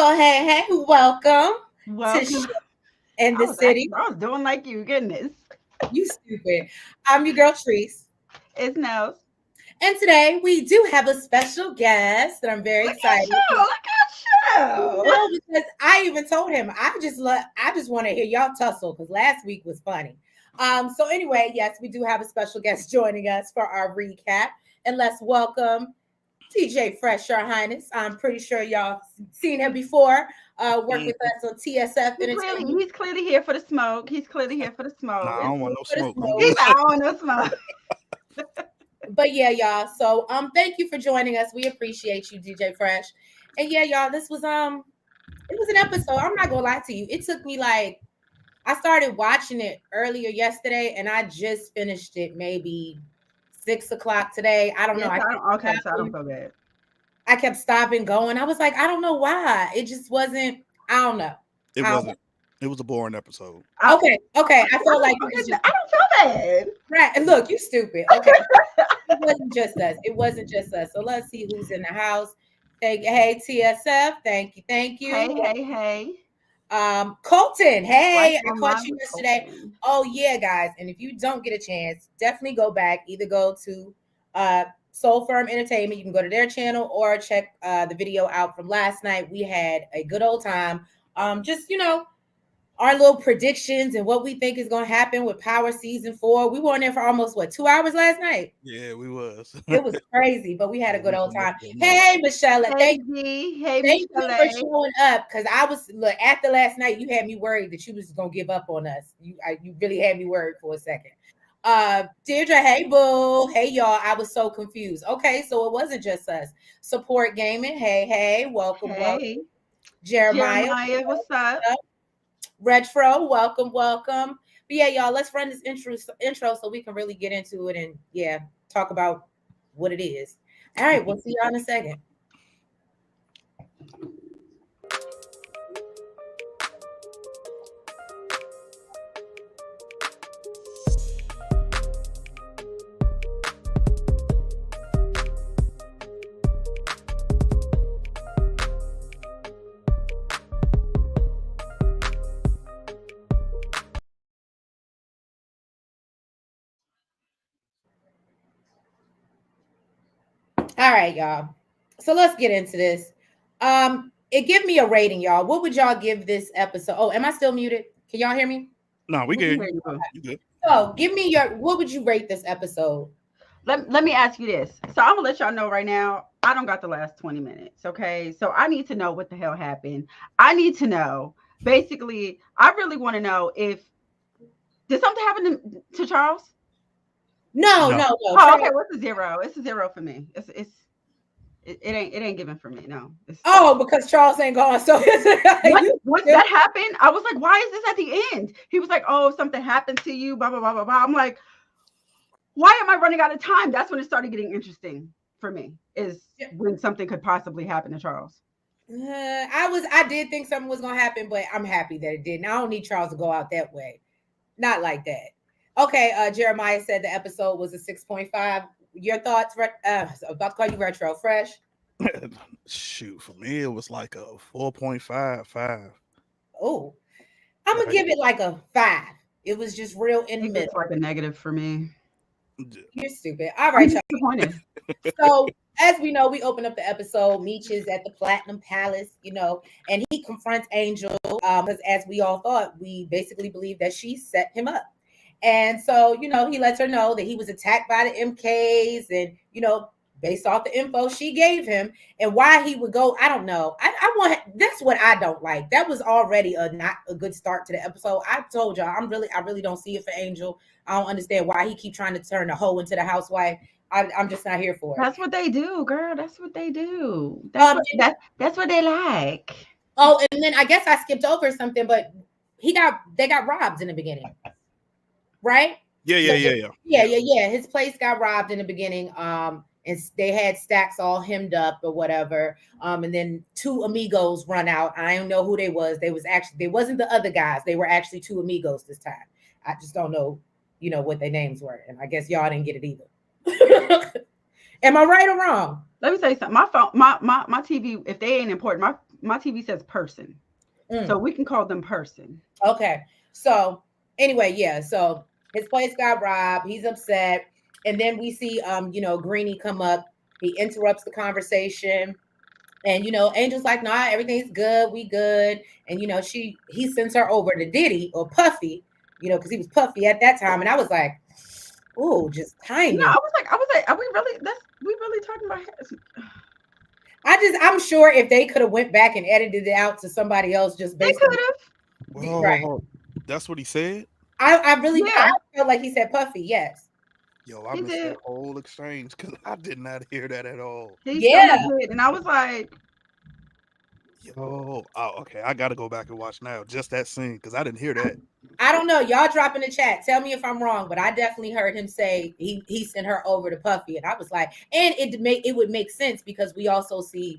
Well, hey, welcome to Welcome. in the city. I was doing like you. Goodness. You stupid. I'm your girl Treese. It's Nels. And today we do have a special guest that I'm very Look at excited. you. Look at you. No, because I even told him I just want to hear y'all tussle because last week was funny. So anyway, yes, we do have a special guest joining us for our recap. And let's welcome TJ Fresh, Your Highness. I'm pretty sure y'all seen him before. Worked with us on TSF Entertainment. He's clearly here for the smoke. He's clearly here for the Nah, smoke. I don't want no For the smoke. I'm smoke. He's good. I don't want no smoke. But yeah, y'all. So thank you for joining us. We appreciate you, DJ Fresh. And yeah, y'all, this was it was an episode. I'm not gonna lie to you. It took me like I started watching it earlier yesterday and I just finished it maybe 6 o'clock today. I don't know. So I don't feel bad. I kept stopping going. I was like, I don't know why. It just wasn't, I don't know. It wasn't. It was a boring episode. Okay. I felt like it was just, I don't feel bad. right. And look, you stupid. Okay. It wasn't just us. It wasn't just us. So let's see who's in the house. Hey, TSF. Thank you. Hey. Colton. Hey, I What's caught your you mind, yesterday. Colton? Oh yeah, guys. And if you don't get a chance, definitely go back. Either go to Soul Firm Entertainment. You can go to their channel or check the video out from last night. We had a good old time. Just our little predictions and what we think is going to happen with Power Season 4. We were on there for almost 2 hours last night. Yeah, we was. It was crazy, but we had a good old time. Yeah. Hey, Michelle, Hey, thank you for Michelle. showing up because I was after last night. You had me worried that you was gonna give up on us. You really had me worried for a second. Deirdre, hey boo, hey y'all. I was so confused. Okay, so it wasn't just us. Support gaming. Hey, welcome. Jeremiah, What's up? Retro, welcome. But yeah, y'all, let's run this intro so we can really get into it and talk about what it is. All right, we'll see y'all in a second. All right, y'all. So let's get into this. It give me a rating, y'all. What would y'all give this episode? Oh, am I still muted? Can y'all hear me? No, we good. You. You good. So give me what would you rate this episode? Let me ask you this. So I'm gonna let y'all know right now. I don't got the last 20 minutes. Okay. So I need to know what the hell happened. I need to know. Basically, I really want to know if did something happen to Charles? No. Oh, okay. What's a 0? It's a 0 for me. It ain't given for me. No. Because Charles ain't gone. So once that happened, I was like, why is this at the end? He was like, oh, something happened to you, blah, blah, blah, blah, blah. I'm like, why am I running out of time? That's when it started getting interesting for me, is when something could possibly happen to Charles. I did think something was gonna happen, but I'm happy that it didn't. I don't need Charles to go out that way. Not like that. Okay, Jeremiah said the episode was a 6.5. Your thoughts? About to call you Retro Fresh. Shoot, for me it was like a 4.55. Oh, I'm gonna give it like a 5. It was just real in the middle. It's like a negative for me. You're stupid. All right, y'all. So as we know, we open up the episode. Meech is at the Platinum Palace, and he confronts Angel because, as we all thought, we basically believe that she set him up. And so, he lets her know that he was attacked by the MKs and, based off the info she gave him and why he would go. I don't know. That's what I don't like. That was already not a good start to the episode. I told y'all, I really don't see it for Angel. I don't understand why he keep trying to turn the hoe into the housewife. I'm just not here for it. That's what they do, girl. That's what they do. That's what they like. Oh, and then I guess I skipped over something, but they got robbed in the beginning. Right? Yeah. His place got robbed in the beginning. And they had stacks all hemmed up or whatever. And then 2 amigos run out. I don't know who they was. They wasn't the other guys. They were actually 2 amigos this time. I just don't know, what their names were. And I guess y'all didn't get it either. Am I right or wrong? Let me say something. My phone, my TV, if they ain't important, my TV says person. So we can call them person. Okay. So anyway, yeah. So his place got robbed. He's upset. And then we see Greenie come up. He interrupts the conversation. And Angel's like, nah, everything's good. We good. And he sends her over to Diddy or Puffy, because he was Puffy at that time. And I was like, ooh, just timing. No, I was like, are we really talking about him? I'm sure if they could have went back and edited it out to somebody else, just they basically. could have. Well, right. That's what he said. I felt like he said Puffy. Yes. Yo, I missed that whole exchange because I did not hear that at all. And I was like, yo, okay, I got to go back and watch now. Just that scene because I didn't hear that. I don't know. Y'all drop in the chat. Tell me if I'm wrong, but I definitely heard him say he sent her over to Puffy, and I was like, and it would make sense because we also see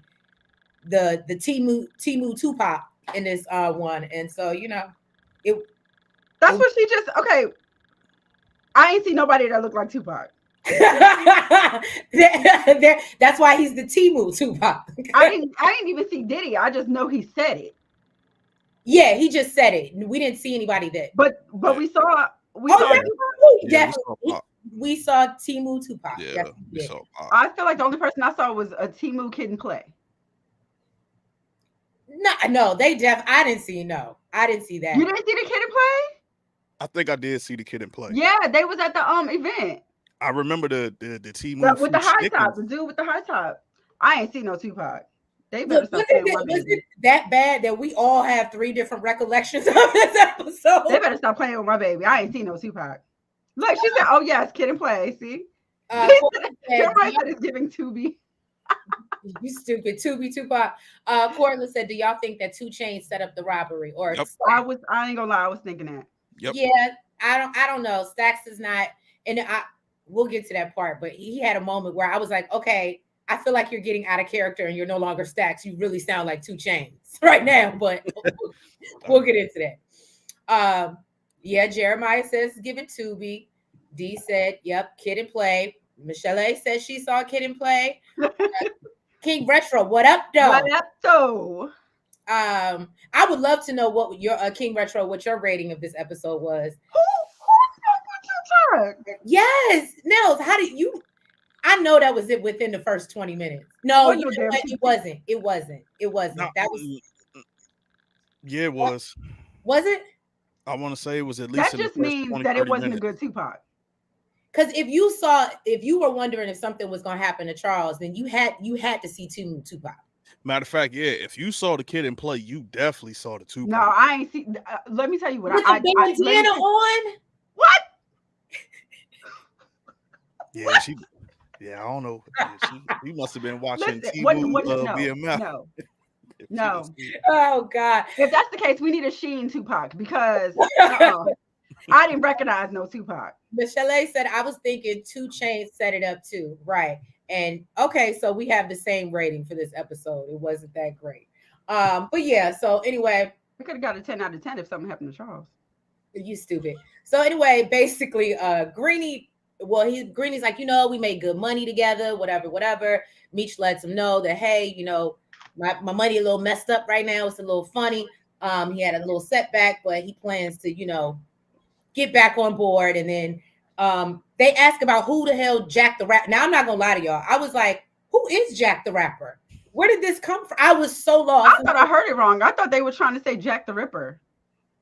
the Timu Tupac in this one, and so that's what she just okay. I ain't see nobody that looked like Tupac. That's why he's the Timu Tupac. I didn't even see Diddy. I just know he said it. Yeah, he just said it. We didn't see anybody that. But we saw definitely. We saw Timu Tupac. Yeah, yes, I feel like the only person I saw was a Timu Kid and Play. No, I didn't see. No, I didn't see that. You didn't see the Kid and Play? I think I did see the Kid and Play. Yeah, they was at the event. I remember the Timu with the high top, the dude with the high top. I ain't seen no Tupac. They better stop playing with my baby. Was it that bad that we all have 3 different recollections of this episode? They better stop playing with my baby. I ain't seen no Tupac. Look, she said, "Oh yes, Kid and Play." See, everybody said it's giving Tubi. You stupid Tupac. Cortland said, "Do y'all think that 2 Chainz set up the robbery?" Or yep. I ain't gonna lie, I was thinking that. Yep. Yeah, I don't know. Stacks is not, and we'll get to that part. But he had a moment where I was like, okay, I feel like you're getting out of character and you're no longer Stacks. You really sound like 2 Chainz right now. But we'll get into that. Yeah, Jeremiah says giving Tubi. D said, yep, Kid and Play. Michelle A says she saw Kid and Play. King Retro, what up, though? What up, though? I would love to know what your King Retro, what your rating of this episode was. Yes, Nels, how do you? I know that was it within the first 20 minutes. No, it wasn't. It wasn't. No, that was. Yeah, it was. Was it? I want to say it was at least. That just means that it wasn't a good Tupac. Because if you were wondering if something was going to happen to Charles, then you had to see Tupac. Matter of fact, yeah, if you saw the Kid and Play, you definitely saw the Tupac. No, I ain't see. Let me tell you what. With the bandana on. What? Yeah, she. Yeah, I don't know. She must have been watching BMF. No. Oh God. If that's the case, we need a Sheen Tupac because I didn't recognize no Tupac. Michelle A said, I was thinking 2 Chainz set it up too. Right. And okay, so we have the same rating for this episode. It wasn't that great. But yeah, so anyway. We could have got a 10 out of 10 if something happened to Charles. You stupid. So anyway, basically, Greenie's like, we made good money together, whatever. Meech lets him know that, hey, my money a little messed up right now. It's a little funny. He had a little setback, but he plans to, get back on board. And then they ask about who the hell Jack the Rapper. Now, I'm not going to lie to y'all. I was like, who is Jack the Rapper? Where did this come from? I was so lost. I thought I heard it wrong. I thought they were trying to say Jack the Ripper.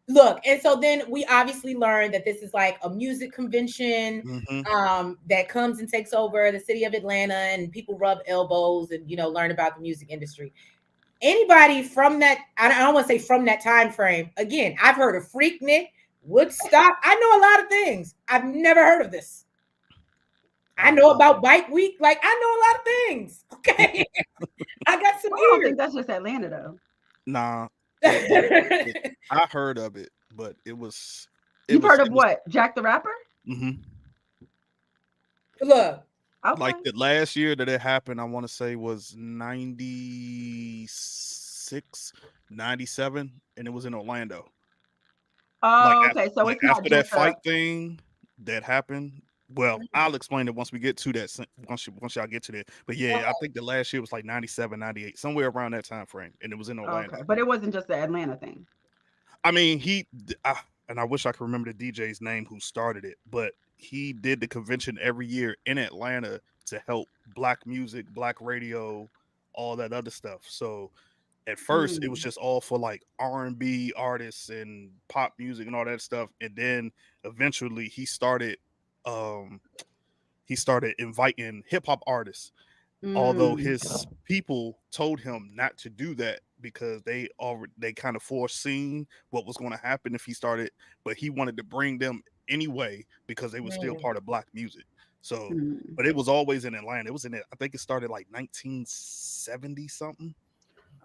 Look, and so then we obviously learned that this is like a music convention that comes and takes over the city of Atlanta, and people rub elbows and learn about the music industry. Anybody from that, I don't want to say from that time frame. Again, I've heard of Freaknik, Woodstock. I know a lot of things. I've never heard of this. I know about Bike Week. Like, I know a lot of things. Okay, I got some. I don't think that's just Atlanta though. Nah. I heard of it, but You've heard of what? Jack the Rapper? Mm-hmm. Look. Okay. Like the last year that it happened, I want to say was 96, 97, and it was in Orlando. Oh, okay. So it's not after that fight thing that happened Well, I'll explain it once we get to that. Once y'all get to that. But yeah, I think the last year was like 97, 98, somewhere around that time frame, and it was in Orlando. Okay, but it wasn't just the Atlanta thing. I mean, and I wish I could remember the DJ's name who started it, but he did the convention every year in Atlanta to help Black music, Black radio, all that other stuff. So at first it was just all for like R&B artists and pop music and all that stuff, and then eventually he started inviting hip hop artists, although his people told him not to do that because they kind of foreseen what was going to happen if he started, but he wanted to bring them anyway because they were still part of Black music. So but it was always in Atlanta. It was in it, I think it started like 1970 something.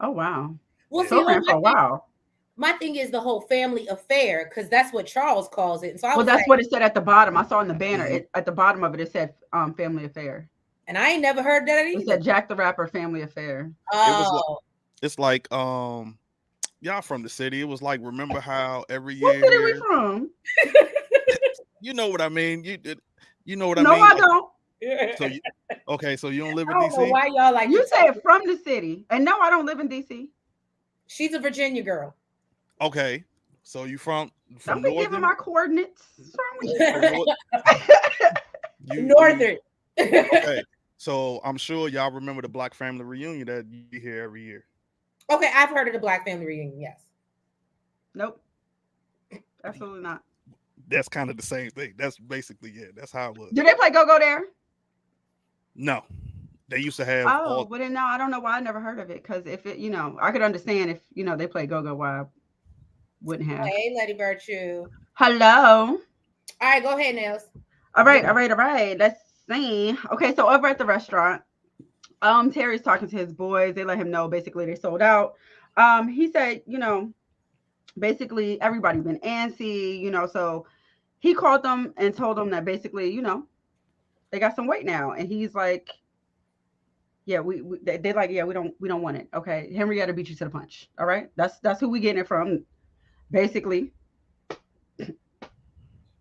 Oh wow. Well, so ran for a while. My thing is the whole family affair, because that's what Charles calls it. And so that's what it said at the bottom. I saw in the banner at the bottom of it, it said family affair. And I ain't never heard that either. It said Jack the Rapper family affair. Oh. It's like y'all from the city. It was like, remember how every year. What city are we from? You know what I mean. You know what I mean. No, I don't. So you don't live in DC? Know why y'all like you say from the city, and no, I don't live in DC. She's a Virginia girl. Okay, so you from don't be giving my coordinates. Northern. Okay, so I'm sure y'all remember the Black Family Reunion that you hear every year. Okay, I've heard of the Black Family Reunion. Yes. Nope. Absolutely not. That's kind of the same thing. That's basically that's how it was. Do they play go-go there? No. They used to have. Well then no, I don't know why I never heard of it. Because if it, I could understand if they play go-go, why I wouldn't have. Hey, Lady Virtue. Hello. All right, go ahead, Nels. All right. Let's see. Okay, so over at the restaurant, Terry's talking to his boys. They let him know basically they sold out. He said, basically everybody been antsy, so he called them and told them that basically, they got some weight now. And he's like, yeah, they're like, yeah, we don't want it. Okay. Henrietta beat you to the punch. All right. That's who we getting it from. Basically.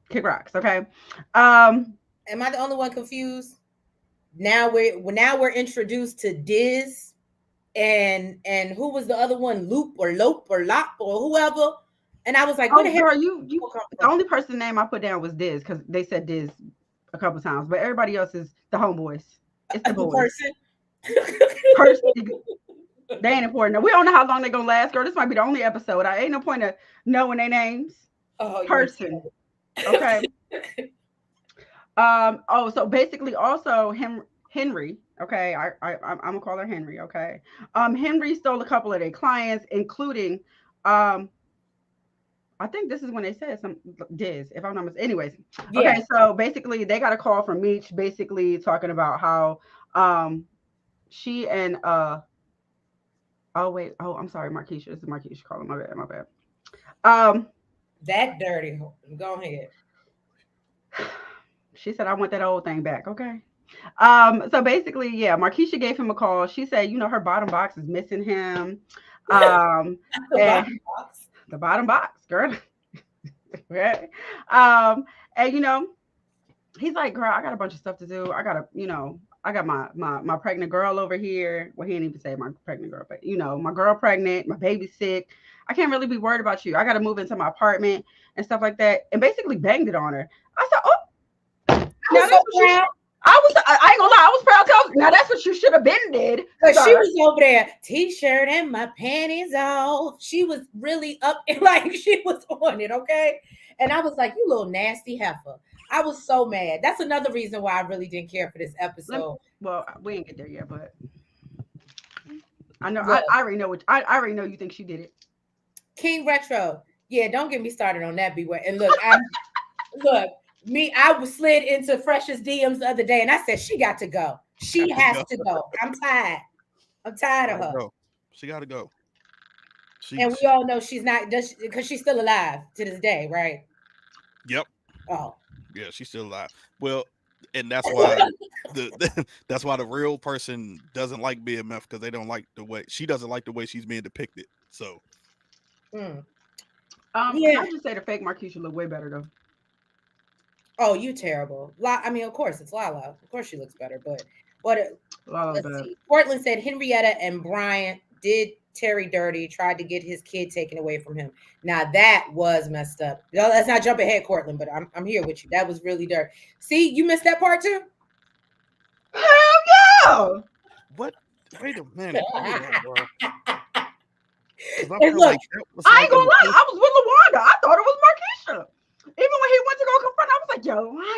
Kick rocks. Okay. Am I the only one confused? Now we're introduced to Diz and who was the other one? Loop or Lop or whoever. And I was like, what the hell? The only person name I put down was Diz because they said Diz a couple times, but everybody else is the homeboys. It's the boys. Person. They ain't important. We don't know how long they're gonna last, girl. This might be the only episode. I ain't no point of knowing their names. Person. Okay. So basically also Henry. Okay, I'm gonna call her Henry. Okay. Henry stole a couple of their clients, including I think this is when they said some Diz, if I'm not mistaken. Anyways, okay, so basically they got a call from Meech, basically talking about how she and I'm sorry, Markeisha. This is Markeisha calling. My bad. That dirty. Go ahead. She said, I want that old thing back. Okay. So basically, Markeisha gave him a call. She said, her bottom box is missing him. The bottom box, girl. Right. And he's like, girl, I got a bunch of stuff to do. I got my pregnant girl over here. Well, he didn't even say my pregnant girl, but my girl pregnant, my baby's sick. I can't really be worried about you. I got to move into my apartment and stuff like that. And basically banged it on her. I said, I ain't gonna lie, I was proud to. Now that's what you should have been did. Because she was over there, t-shirt and my panties off. She was really up, like she was on it, okay? And I was like, you little nasty heifer. I was so mad. That's another reason why I really didn't care for this episode. Well, we ain't get there yet, but I know. I already know I already know you think she did it. King Retro, don't get me started on that. Beware. And look, I was slid into Fresh's DMs the other day, and I said she got to go. She has to go. I'm tired. Of her. She got to go. And we all know she's not just because she's still alive to this day, right? Yep. Oh. Yeah, she's still alive. Well, and that's why that's why the real person doesn't like BMF, because they don't like the way she doesn't like the way she's being depicted. So. I just say the fake Markeisha look way better though. Oh, you terrible. I mean, of course it's Lala. Of course she looks better, but what? Lala Let's bad. see. Portland said Henrietta and Bryant did Terry dirty, tried to get his kid taken away from him. Now that was messed up. No, let's not jump ahead, Cortland, but I'm here with you. That was really dirty. See, you missed that part too. Hell yeah! What? Wait a minute. Hold on, bro. Because I And feel look, like that was I like ain't in gonna the lie. first. I was with LaWanda. I thought it was Markeisha. Even when he went to go confront, I was like, "Yo,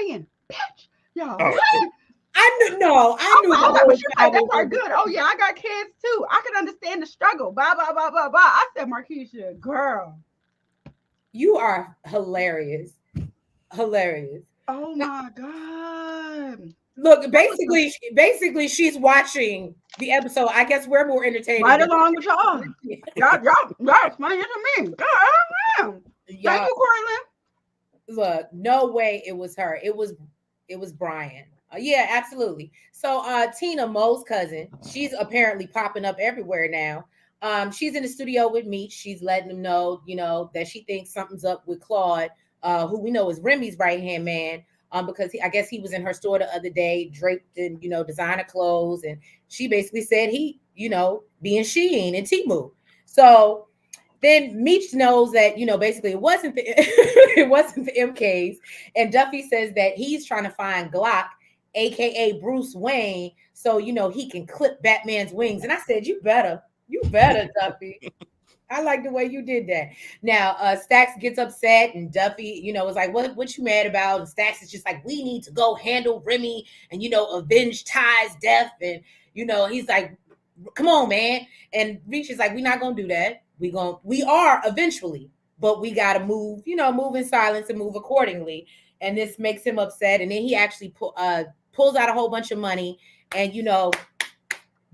lying, bitch. Yo, Oh, lying." I knew no, I I'm knew like, the okay, whole but she's like, time that it part was. good. Oh yeah, I got kids too. I can understand the struggle. Blah blah blah blah blah. I said, Markeisha, girl. You are hilarious. Hilarious. Oh my god. Look, basically, she's watching the episode. I guess we're more entertaining Right than along with y'all. Y'all explain it to me. God, thank y'all. you, Cortland. Look, no way it was her. It was Brian. Yeah, absolutely. So Tina Mo's cousin, she's apparently popping up everywhere now. She's in the studio with Meech. She's letting them know, that she thinks something's up with Claude, who we know is Remy's right hand man. Because I guess he was in her store the other day, draped in designer clothes, and she basically said he, being Shein and Temu. So then Meech knows that basically it wasn't the it wasn't the MKs, and Duffy says that he's trying to find Glock, aka Bruce Wayne, so he can clip Batman's wings. And I said, you better, Duffy. I like the way you did that. Now, Stacks gets upset, and Duffy, is like, "What you mad about?" And Stacks is just like, "We need to go handle Remy and avenge Ty's death." And he's like, "Come on, man." And Reach is like, "We're not gonna do that. We are eventually, but we gotta move in silence and move accordingly." And this makes him upset. And then he actually pulls out a whole bunch of money, and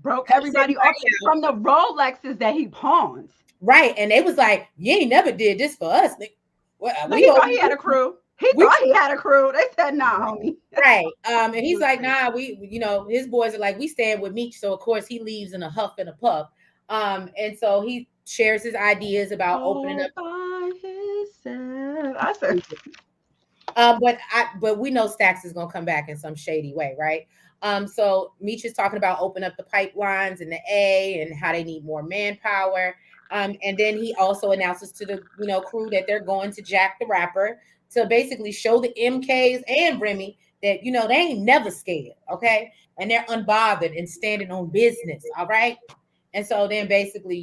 Broke cuts everybody off everybody out. from the Rolexes that he pawns. Right. And they was like, "You ain't never did this for us." Look, We he go thought he had a crew. He we thought he had a crew. They said, "Nah, homie." right. And he's like, "Nah, his boys are like, we stand with Meech." So of course he leaves in a huff and a puff. And so he shares his ideas about opening All up. by himself. I said, But we know Stacks is gonna come back in some shady way, right? So Meech is talking about opening up the pipelines and the A and how they need more manpower. And then he also announces to the crew that they're going to Jack the Rapper to basically show the MKs and Remy that they ain't never scared, okay? And they're unbothered and standing on business, all right? And so then basically,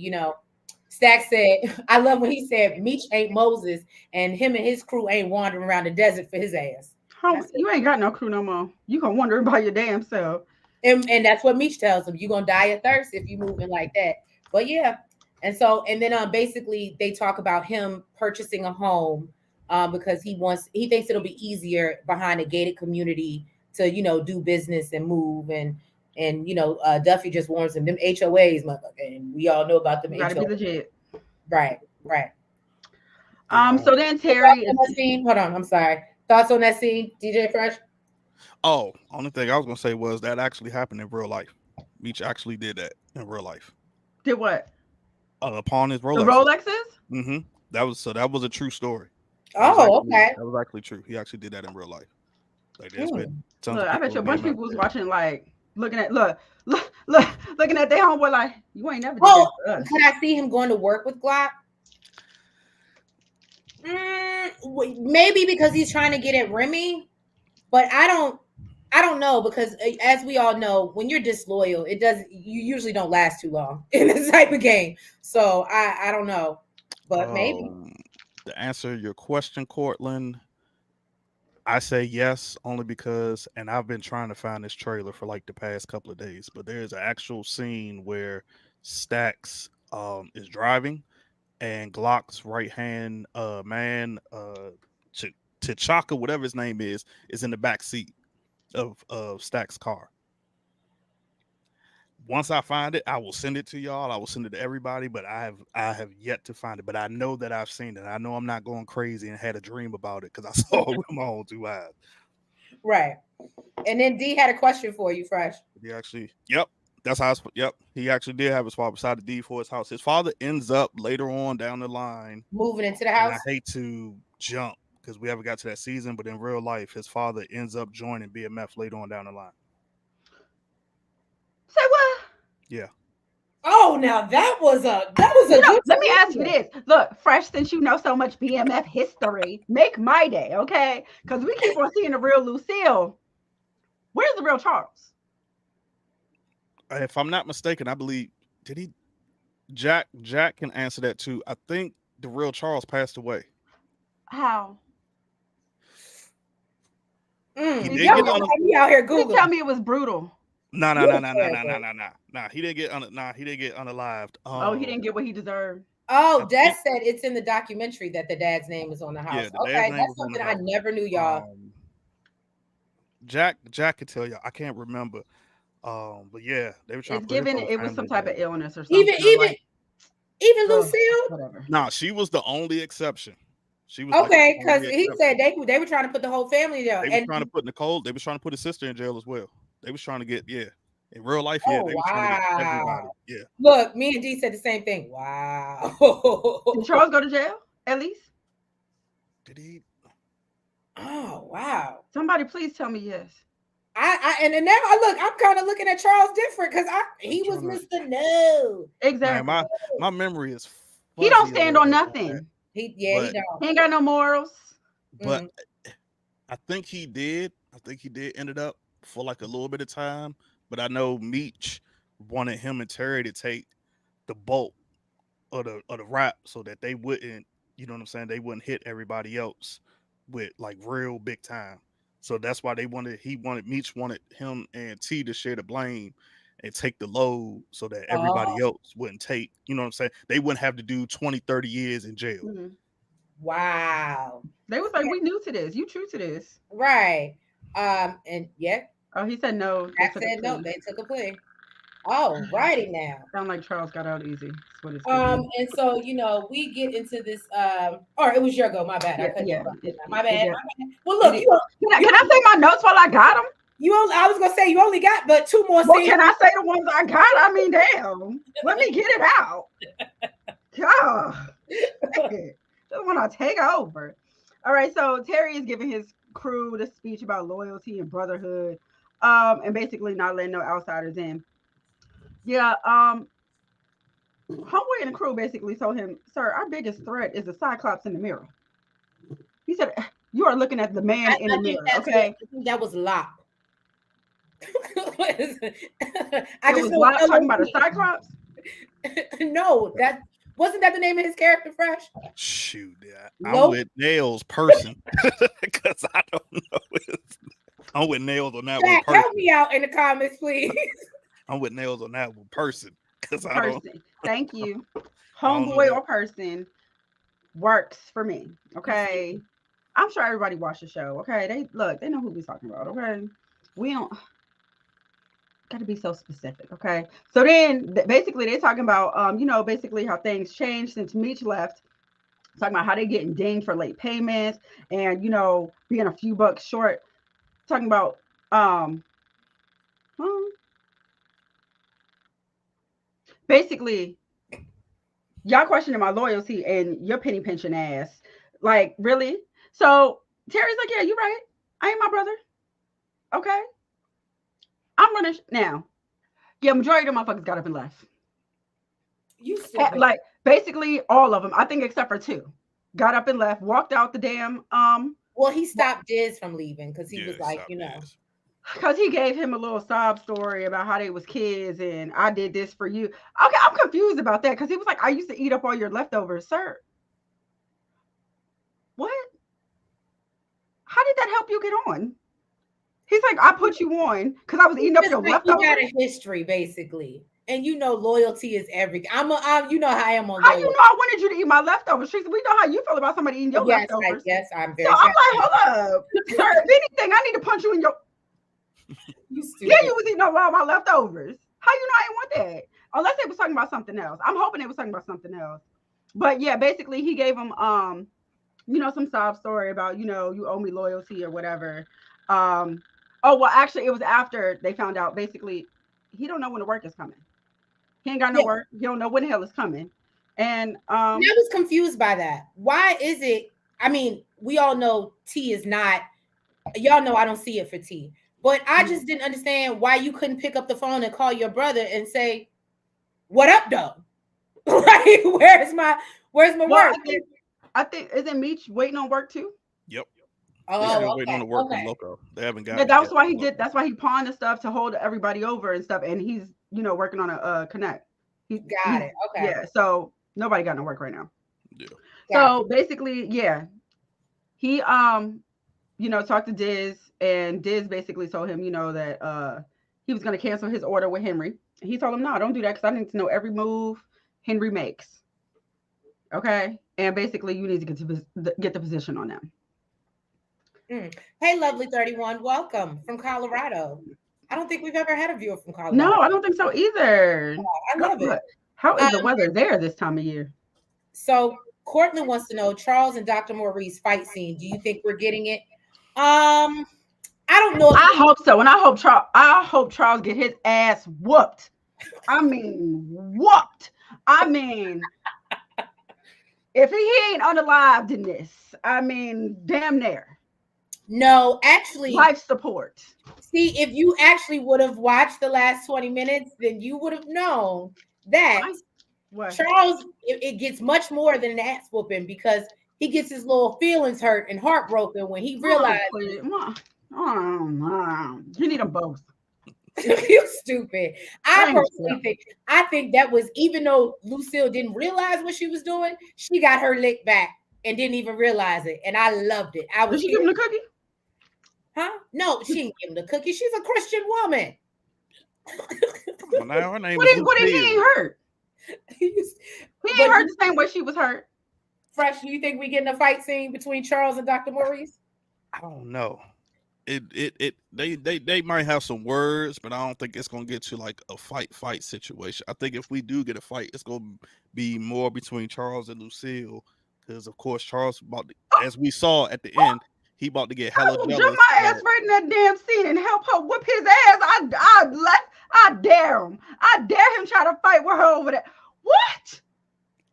Stack said, I love when he said Meech ain't Moses and him and his crew ain't wandering around the desert for his ass. homie, you ain't got no crew no more. You gonna wonder about your damn self. And that's what Meech tells him. You're gonna die of thirst if you moving like that. But yeah. And then basically they talk about him purchasing a home because he thinks it'll be easier behind a gated community to do business and move and Duffy just warns him them HOAs, motherfucker, and we all know about them You gotta be HOAs. legit. Right. So then Terry Thoughts is on that scene? Hold on, I'm sorry. Thoughts on that scene, DJ Fresh? Oh, only thing I was gonna say was that actually happened in real life. Meech actually did that in real life. did what? Upon his The Rolexes. Rolexes? Mm-hmm. That was a true story. Okay. That was actually true. He actually did that in real life. Like there's Hmm. been tons Look, of I bet people you a bunch of named people was after watching, like looking at looking at their homeboy like, you ain't never did Oh, that to us. could I see him going to work with Glock? Maybe because he's trying to get at Remy, but I don't know because as we all know, when you're disloyal, you usually don't last too long in this type of game. So I don't know, but maybe. To answer your question, Cortland, I say yes only because, and I've been trying to find this trailer for like the past couple of days, but there's an actual scene where Stacks is driving and Glock's right hand man, T'Chaka, whatever his name is in the back seat of Stack's car. Once I find it, I will send it to y'all. I will send it to everybody, but I have yet to find it. But I know that I've seen it. I know I'm not going crazy and had a dream about it because I saw it with my own two eyes. Right. And then D had a question for you, Fresh. He actually, yep, that's how. Yep, he actually did have his father beside the D for his house. His father ends up later on down the line, Moving into the and I house. hate to jump, because we haven't got to that season. But in real life, his father ends up joining BMF later on down the line. Say what? Yeah. Oh, now that was a Let me ask you this. Look, Fresh, since you know so much BMF history, make my day, okay? Because we keep on seeing the real Lucille. Where's the real Charles? If I'm not mistaken, I believe Jack can answer that too. I think the real Charles passed away. How? He did You get out here Googling. tell me it was brutal. Nah. He didn't get unalived. He didn't get what he deserved. Oh, Dad said it's in the documentary that the dad's name is on the house. Yeah, okay, that's something I never knew, y'all. Jack could tell y'all. I can't remember. But yeah, they were trying to given it was some type of illness or something. Even Lucille. Whatever. Nah, she was the only exception. She was okay because he said they were trying to put the whole family there. They were trying to put Nicole. They were trying to put his sister in jail as well. They was trying to get in real life. Yeah, they were trying to get everybody. Yeah. Look, me and D said the same thing. Wow. Did Charles go to jail at least? Did he? Oh wow. Somebody please tell me yes. And now I look, I'm kind of looking at Charles different because he was Mr. No. Exactly. Man, my memory is he don't stand on nothing. He don't. He ain't got no morals. But I think he did. Ended up for like a little bit of time. But I know Meech wanted him and Terry to take the bulk of the rap so that they wouldn't, you know what I'm saying? They wouldn't hit everybody else with like real big time. So that's why Meech wanted him and T to share the blame and take the load so that everybody else wouldn't take, you know what I'm saying? They wouldn't have to do 20, 30 years in jail. Mm-hmm. Wow. They was like, we new to this. You true to this. Right. And yeah. Oh, he said no. I said no. They took a plea. Oh, righty now. Sound like Charles got out easy. That's what it's and so we get into this. Or it was your go. My bad. My bad. Well, look. Can I say my notes while I got them? I was gonna say you only got but two more. Well, can I say the ones I got? I mean, damn. Let me get it out. God, just want to take over. All right. So Terry is giving his crew the speech about loyalty and brotherhood, and basically not letting no outsiders in. Yeah. Homeboy and the crew basically told him, "Sir, our biggest threat is the Cyclops in the mirror." He said, "You are looking at the man in the mirror." Okay. I think that was Locke. I just was talking about a Cyclops. No, that wasn't that the name of his character. Fresh. Shoot, yeah. I'm with Nails person because I don't know. I'm with Nails on that one. Person. Help me out in the comments, please. I'm with Nails on that one person because I don't. Thank you. Homeboy or person works for me. Okay. I'm sure everybody watched the show. Okay. They know who we're talking about. Okay. We don't got to be so specific. Okay. So then basically they're talking about, basically how things changed since Meech left. Talking about how they getting dinged for late payments and, being a few bucks short. Talking about, basically, y'all questioning my loyalty and your penny pinching ass. Like, really? So Terry's like, yeah, you're right. I ain't my brother. Okay. I'm running now. Yeah, majority of the motherfuckers got up and left. Like, basically all of them, I think except for two, got up and left, walked out the damn. Well, he stopped Diz from leaving because he was like, because he gave him a little sob story about how they was kids and I did this for you. Okay, I'm confused about that because he was like, I used to eat up all your leftovers, sir. What? How did that help you get on? He's like, I put you on because I was eating up your leftovers. You got a history, basically. And loyalty is everything. How I am on loyalty. How you know I wanted you to eat my leftovers? We know how you feel about somebody eating your leftovers. Yes, I'm very. So I'm like, hold up. Sir, if anything, I need to punch you in your. You stupid. Yeah, you was eating up all my leftovers. How you know I didn't want that? Unless they was talking about something else. I'm hoping they was talking about something else. But yeah, basically he gave him some sob story about, you owe me loyalty or whatever. Oh, well, actually, it was after they found out, basically, he don't know when the work is coming. He ain't got no work. He don't know when the hell is coming. And I was confused by that. Why is it? I mean, we all know T is not. Y'all know I don't see it for T, but I just didn't understand why you couldn't pick up the phone and call your brother and say, "What up, though?" Like, where's my work? I think isn't Meech waiting on work too? Yep. Oh, They're waiting on the work from Loco. They haven't got. Yeah, that's why he did. That's why he pawned the stuff to hold everybody over and stuff. And he's working on a connect. Got it. Okay. Yeah. So nobody got no work right now. Yeah. So basically, yeah, he talked to Diz, and Diz basically told him that he was going to cancel his order with Henry. And he told him, no, don't do that, because I need to know every move Henry makes. Okay, and basically you need to get the position on them. Hey, lovely 31, welcome from Colorado. I don't think we've ever had a viewer from Colorado. No, I don't think so either. I love it. How is the weather there this time of year? So Cortland wants to know, Charles and Dr. Maurice fight scene. Do you think we're getting it? I don't know. I hope so, and I hope Charles get his ass whooped. I mean, whooped. I mean, if he ain't unalived in this, I mean, damn near. No, actually, life support. See, if you actually would have watched the last 20 minutes, then you would have known that Charles, it gets much more than an ass whooping, because he gets his little feelings hurt and heartbroken when he realized. You need them both. You stupid. I think that was, even though Lucille didn't realize what she was doing, she got her lick back and didn't even realize it. And I loved it. Did she give him the cookie? Huh? No, she didn't give him the cookie. She's a Christian woman. Well, now her name what if he ain't hurt? He ain't hurt the same way she was hurt. Fresh, do you think we getting a fight scene between Charles and Dr. Maurice? I don't know. They might have some words, but I don't think it's gonna get to like a fight situation. I think if we do get a fight, it's gonna be more between Charles and Lucille, because of course Charles as we saw at the end, he about to get hella jealous. Jump my ass right in that damn scene and help her whip his ass. I dare him. I dare him try to fight with her over there. What?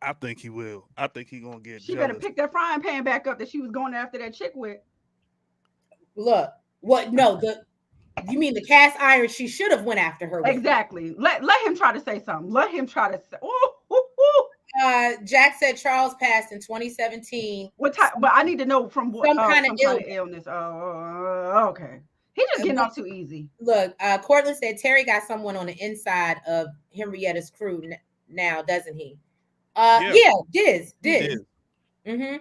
I think he will. I think he gonna get. She better pick that frying pan back up that she was going after that chick with. Look, what? No, you mean the cast iron she should have went after her with. Exactly. Let him try to say something. Let him try to say. Jack said Charles passed in 2017. What type? But I need to know from what some kind of illness. Oh, okay. He just getting off too easy. Look, Cortland said Terry got someone on the inside of Henrietta's crew now, doesn't he? Yeah, Diz. Mm-hmm.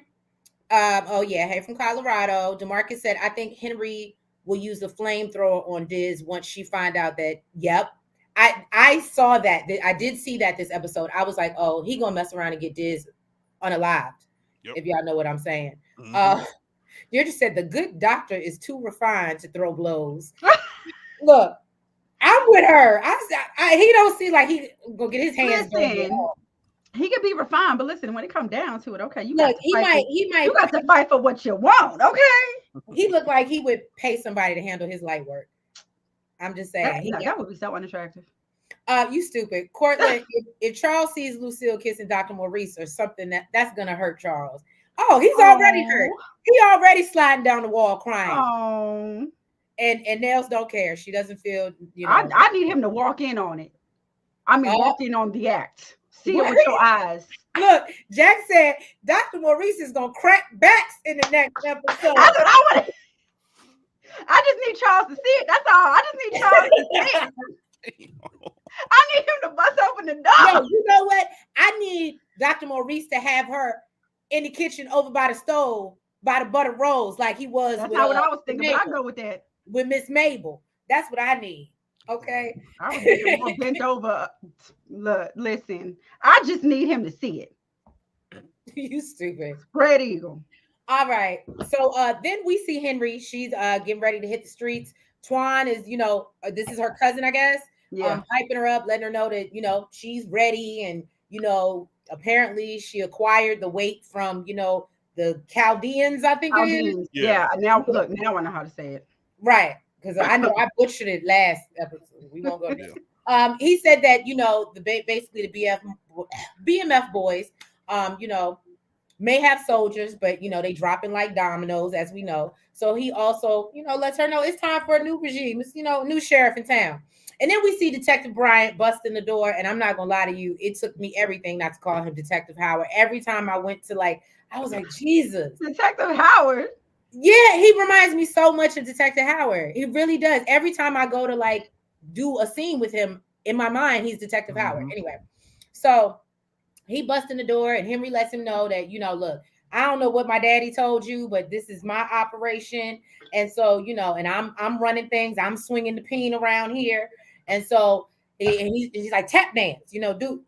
Oh yeah, hey from Colorado. DeMarcus said, I think Henry will use the flamethrower on Diz once she find out that. Yep, I saw that. I did see that this episode. I was like, oh, he gonna mess around and get Diz unalived. Yep. If y'all know what I'm saying. Mm-hmm. You just said the good doctor is too refined to throw blows. Look, I'm with her. He don't seem like he gonna get his hands dirty. He could be refined, but listen, when it comes down to it, okay, you look, you got to fight for what you want, okay? He looked like he would pay somebody to handle his light work. I'm just saying. That would be so unattractive. You stupid. Cortland, if Charles sees Lucille kissing Dr. Maurice or something, that's gonna hurt Charles. Oh, he's already hurt. He already sliding down the wall crying. Oh. And Nels don't care. She doesn't feel, I need him to walk in on it. I mean, walk in on the act. See it with your eyes. Look, Jack said Dr. Maurice is gonna crack backs in the next episode. That's what I want. I just need Charles to see it. That's all. I just need Charles to see it. I need him to bust open the door. No, you know what? I need Dr. Maurice to have her in the kitchen over by the stove by the butter rolls, like he was. That's not what I was thinking. But I go with that with Miss Mabel. That's what I need. Okay. I was thinking more bent over. Look, listen, I just need him to see it. You stupid. Spread eagle. All right. So then we see Henry. She's getting ready to hit the streets. Twan is, this is her cousin, I guess. Yeah. Hyping her up, letting her know that, she's ready. And, apparently she acquired the weight from, the Chaldeans, I think it is. Yeah. Now I know how to say it. Right. Because I know I butchered it last episode. We won't go there. He said that, basically the BMF boys, may have soldiers, but they dropping like dominoes, as we know. So he also, lets her know it's time for a new regime. It's, new sheriff in town. And then we see Detective Bryant busting the door. And I'm not gonna lie to you, it took me everything not to call him Detective Howard. Every time I went to I was like, Jesus. Detective Howard. Yeah, he reminds me so much of Detective Howard. He really does. Every time I go to do a scene with him, in my mind, he's Detective Howard. Anyway, so he busts in the door and Henry lets him know that, look, I don't know what my daddy told you, but this is my operation. And so, and I'm running things. I'm swinging the peen around here. And so he's like, tap dance, do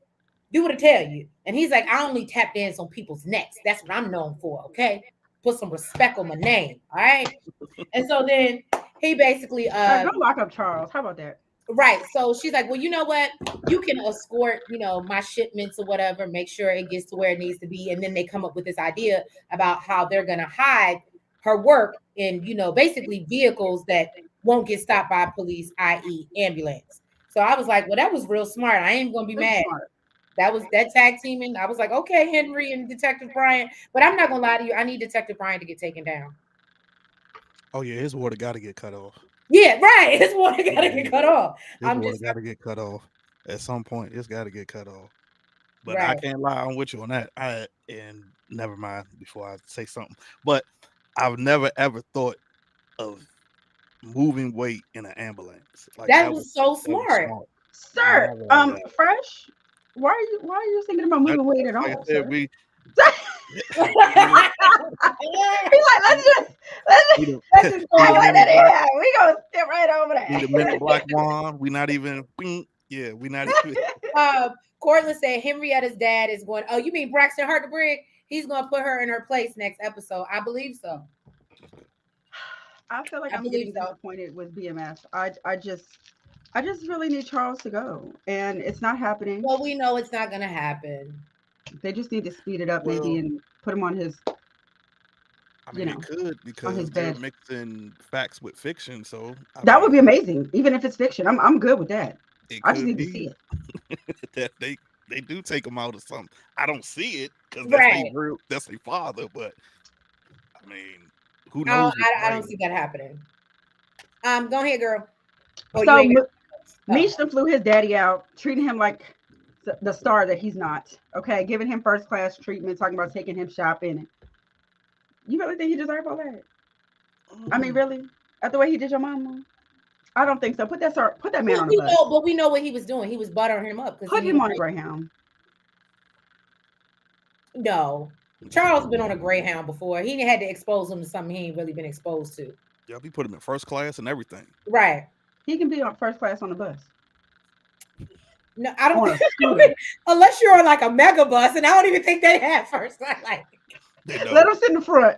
what I tell you. And he's like, I only tap dance on people's necks. That's what I'm known for. Okay. Put some respect on my name. All right. And so then he basically go lock up Charles. How about that? Right. So she's like, well, you know what? You can escort, my shipments or whatever, make sure it gets to where it needs to be. And then they come up with this idea about how they're going to hide her work in, basically vehicles that won't get stopped by police, i.e. ambulance. So I was like, well, that was real smart. I ain't going to be mad. Smart. That was that tag teaming. I was like, okay, Henry and Detective Bryant. But I'm not going to lie to you. I need Detective Bryant to get taken down. Oh, yeah. His water got to get cut off. Yeah, right. His water got to get cut off. His water got to get cut off. At some point, it's got to get cut off. But right. I can't lie, I'm with you on that. And never mind before I say something. But I've never ever thought of moving weight in an ambulance. That was so smart. Sir, Fresh, why are you thinking about moving weight at all? Like I said, we he's like, let's just let it in. We gonna step right over there. We the Men in Black one. We not even. Yeah, we not even. Cortland said Henrietta's dad is going. Oh, you mean Braxton Hartbrigg? He's gonna put her in her place next episode. I believe so. I feel like I'm getting disappointed with BMF. I just really need Charles to go, and it's not happening. Well, we know it's not gonna happen. They just need to speed it up, maybe, and put him on his. I mean, it could, because they're mixing facts with fiction, so that would be amazing. Even if it's fiction, I'm good with that. I just need to see it. That they do take him out of something. I don't see it because that's their father, but I mean, who knows? I don't see that happening. Go ahead, girl. So Meech flew his daddy out, treating him like the star that he's not. Okay, giving him first class treatment, talking about taking him shopping. You really think he deserved all that? I mean, really? After the way he did your mama? I don't think so. Put that man on the bus. But we know what he was doing. He was buttering him up. Put him on a Greyhound. No. Charles been on a Greyhound before. He had to expose him to something he ain't really been exposed to. Yeah, we put him in first class and everything. Right. He can be on first class on the bus. No, I don't think unless you're on like a mega bus, and I don't even think they have first class. Let them sit in the front.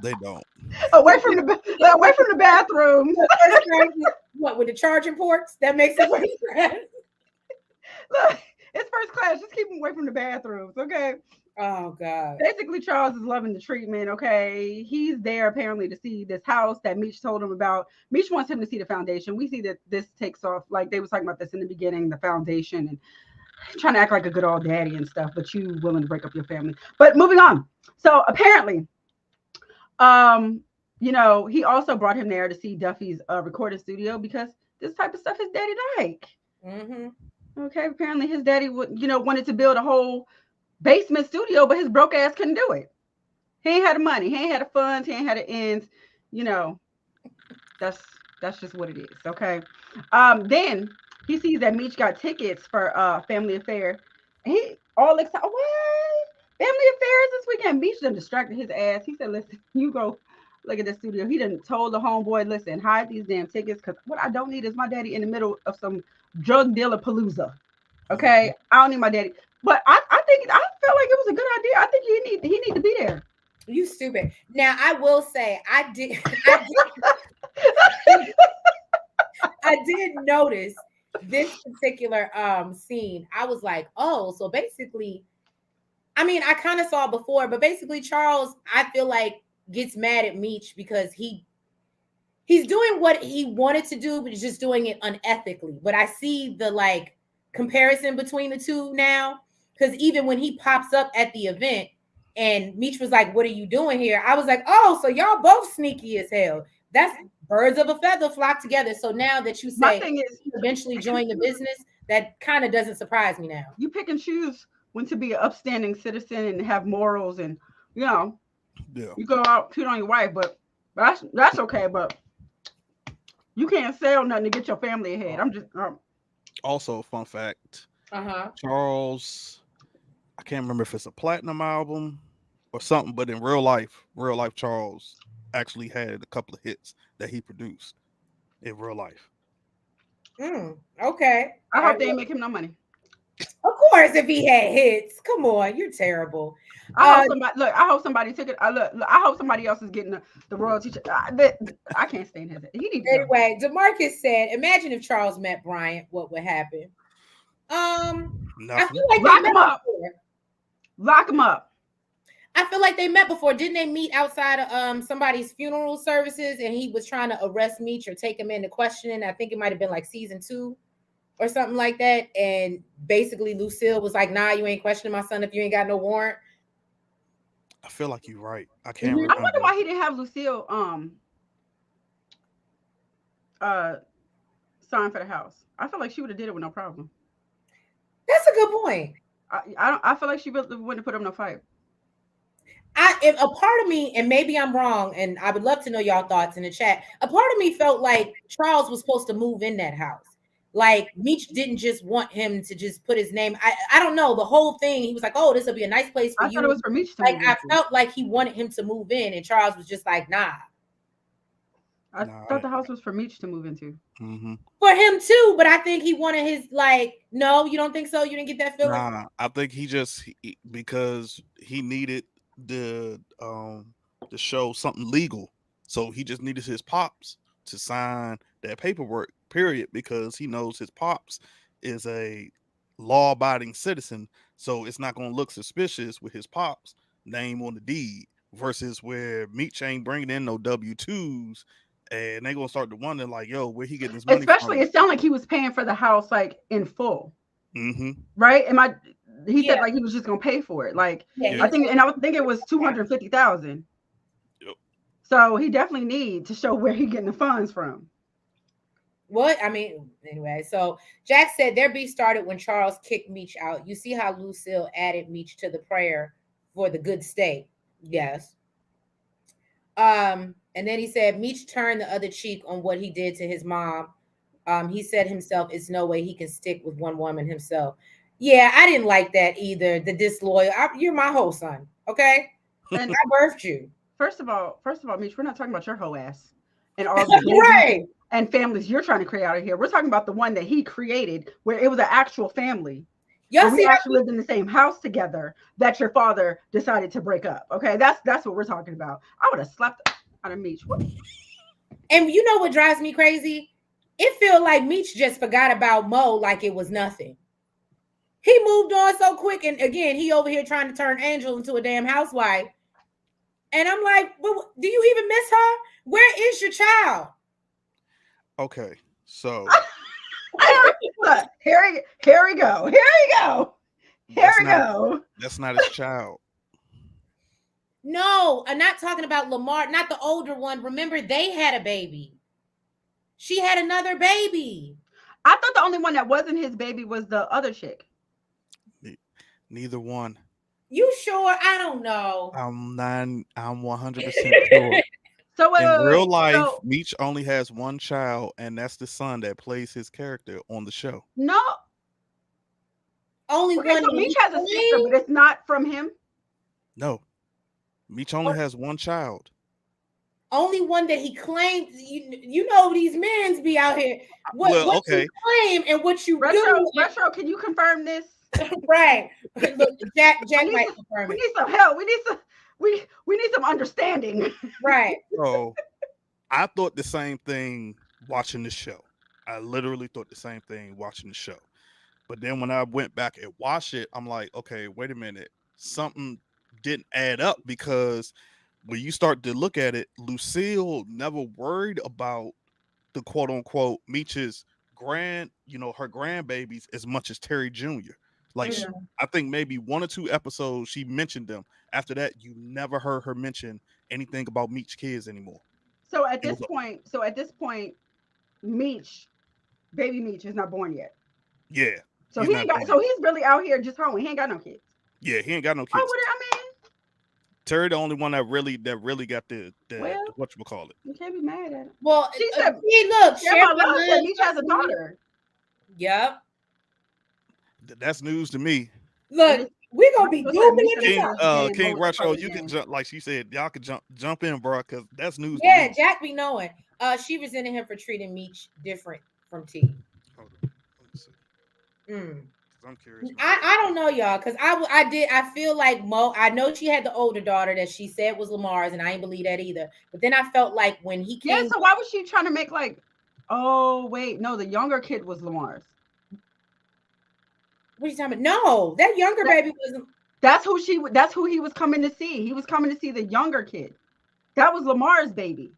They don't. Away from the bathroom. What, with the charging ports? That makes it first class. Look, it's first class. Just keep them away from the bathrooms, okay? Oh God. Basically, Charles is loving the treatment. Okay, he's there apparently to see this house that Meech told him about. Meech wants him to see the foundation. We see that this takes off, like they was talking about this in the beginning, the foundation, and trying to act like a good old daddy and stuff, but you willing to break up your family. But moving on. So apparently, he also brought him there to see Duffy's recording studio because this type of stuff his daddy like. Mm-hmm. Okay, apparently his daddy wanted to build a whole basement studio, but his broke ass couldn't do it. He ain't had the money, he ain't had the funds, he ain't had the ends. That's just what it is. Okay. Then he sees that Meech got tickets for Family Affair. He all excited. What? Family Affairs this weekend? Meech done distracted his ass. He said, listen, you go look at the studio. He done told the homeboy, listen, hide these damn tickets, because what I don't need is my daddy in the middle of some drug dealer palooza. Okay. I don't need my daddy. But I felt like it was a good idea. I think he need to be there. You stupid. Now I will say I did notice this particular scene. I was like, oh, so basically, I mean, I kind of saw it before, but basically Charles, I feel like, gets mad at Meech because he's doing what he wanted to do, but he's just doing it unethically. But I see the comparison between the two now. Because even when he pops up at the event and Meech was like, "What are you doing here?" I was like, "Oh, so y'all both sneaky as hell." That's birds of a feather flock together. So now that you My say thing is, eventually join the business, that kind of doesn't surprise me now. you pick and choose when to be an upstanding citizen and have morals, and you know, Yeah. you go out cheat on your wife, but that's okay. But you can't sell nothing to get your family ahead. I'm just Also, fun fact: Uh-huh. Charles, I can't remember if it's a platinum album or something, but in real life, Charles actually had a couple of hits that he produced in real life. Okay. I hope they ain't make him no money. Of course, if he had hits. Come on, you're terrible. I hope somebody look. I hope somebody took it. Look, I hope somebody else is getting the royalty. I can't stand his. He needs to go. Anyway, DeMarcus said, "Imagine if Charles met Bryant, what would happen?" I Nothing. feel like Lock they him met up. before. Lock him up. I feel like they met before. Didn't they meet outside of somebody's funeral services? And he was trying to arrest Meech or take him into questioning. I think it might have been like season 2 or something like that. And basically, Lucille was like, "Nah, you ain't questioning my son if you ain't got no warrant." I feel like you're right. I can't I remember. wonder why he didn't have Lucille sign for the house. I feel like she would have did it with no problem. That's a good point. I feel like she really wouldn't have put up no fight. If a part of me, and maybe I'm wrong, and I would love to know y'all thoughts in the chat. A part of me felt like Charles was supposed to move in that house. Like Meech didn't just want him to just put his name. I don't know the whole thing. He was like, "Oh, this will be a nice place for I you." thought it was for Meech to Like move I into. felt like he wanted him to move in, and Charles was just like, "Nah." I thought the house was for Meech to move into. Mm-hmm. For him too, but I think he wanted his like. No, you don't think so? You didn't get that feeling? Nah, I think because he needed the to show something legal, so he just needed his pops to sign that paperwork. Period, because he knows his pops is a law-abiding citizen, so it's not going to look suspicious with his pops name on the deed versus where Meech ain't bringing in no W-2s, and they gonna start to wonder like, yo, where he getting his money Especially, from? it sounded like he was paying for the house like in full. Mm-hmm. Right? He said like he was just gonna pay for it. Like Yeah, I think it was 250,000. Yep. So he definitely need to show where he getting the funds from. What I mean, anyway. So Jack said their beef started when Charles kicked Meech out. You see how Lucille added Meech to the prayer for the good state. Yes. And then he said Meech turned the other cheek on what he did to his mom. He said himself, "It's no way he can stick with one woman himself." Yeah, I didn't like that either. The disloyal. You're my whole son, okay? And I birthed you. first of all, Meech, we're not talking about your whole ass and all the Right. and families you're trying to create out of here. We're talking about the one that he created, where it was an actual family. Y'all Where we see actually lived in the same house together that your father decided to break up. Okay, that's what we're talking about. I would have slapped out of Meech. and you know what drives me crazy? It feel like Meech just forgot about Mo like it was nothing. He moved on so quick, and again, he over here trying to turn Angel into a damn housewife. And I'm like, well, do you even miss her? Where is your child? Okay, so Look, here we go. That's not his child. No, I'm not talking about Lamar, not the older one. Remember, they had a baby. She had another baby. I thought the only one that wasn't his baby was the other chick. Neither one. You sure? I don't know. I'm 100% sure. So In real wait. life, So, Meech only has one child, and that's the son that plays his character on the show. no. Only Okay, one. so Meech has a sister, but it's not from him. No, Meech only has one child. Only one that he claimed. You know these men's be out here. What Okay. you claim and what you Retro, do. can you confirm this? Right. Look, Jack might confirm we it. need some help. We need some understanding. Right. So I thought the same thing watching the show. I literally thought the same thing watching the show. But then when I went back and watched it, I'm like, okay, wait a minute. Something didn't add up, because when you start to look at it, Lucille never worried about the quote unquote Meech's her grandbabies as much as Terry Jr. Like I think maybe 1 or 2 episodes she mentioned them. After that, you never heard her mention anything about Meech's kids anymore. So at this point, baby Meech is not born yet. Yeah. So he ain't got. So he's really out here just home. He ain't got no kids. Yeah, he ain't got no kids. Oh, what I mean. Terry, the only one that really got the whatchamacallit. You can't be mad at him. Well, she said, look, Share My Love said Meech has a daughter. Yep. That's news to me. Look, we gonna be googling King Retro, you can jump, like she said, y'all can jump in, bro, because that's news. Yeah, to me. Jack be knowing. She resented him for treating Meech different from T. Hold on. Let me see. I'm curious. I don't know, y'all, because I feel like Mo, I know she had the older daughter that she said was Lamar's, and I ain't believe that either. But then I felt like when he came. Yeah, so why was she trying to make like, oh wait, no, the younger kid was Lamar's. What are you talking about? No, that younger baby wasn't. That's who he was coming to see. He was coming to see the younger kid. That was Lamar's baby.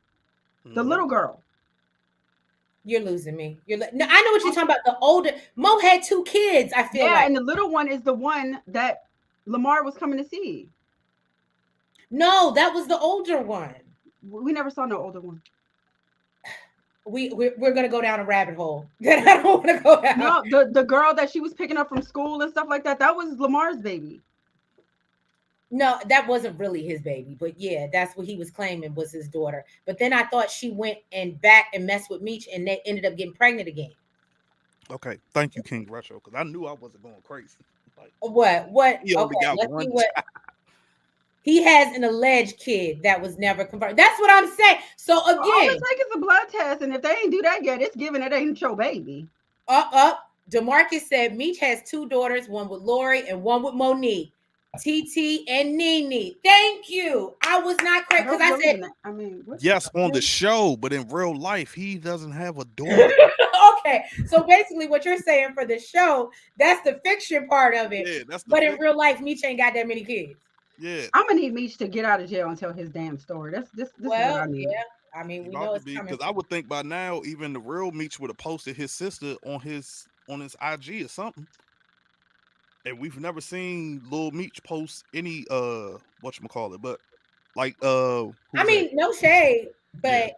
The little girl. You're losing me. No, I know what you're talking about. The older Mo had 2 kids, I feel like. Yeah, and the little one is the one that Lamar was coming to see. No, that was the older one. We never saw no older one. We're gonna go down a rabbit hole that I don't want to go down. No, the girl that she was picking up from school and stuff like that, that was Lamar's baby. No, that wasn't really his baby, but yeah, that's what he was claiming was his daughter. But then I thought she went back and messed with Meech, and they ended up getting pregnant again. Okay, thank you, King Retro, because I knew I wasn't going crazy. Like, what? He only got one child. He has an alleged kid that was never confirmed. That's what I'm saying. So again, all it takes is a blood test, and if they ain't do that yet, it's given it ain't your baby. DeMarcus said Meech has 2 daughters, one with Lori and one with Monique. TT and Nene. Thank you. I was not correct because I said yes on the show, but in real life, he doesn't have a daughter. Okay, so basically, what you're saying for the show, that's the fiction part of it. Yeah, that's but in real life, Meech ain't got that many kids. Yeah, I'm gonna need Meech to get out of jail and tell his damn story. This is what I need. Yeah, I mean, we know it's coming. Because I would think by now, even the real Meech would have posted his sister on his IG or something. And we've never seen Lil Meech post any whatchamacallit, but like I mean, no shade, but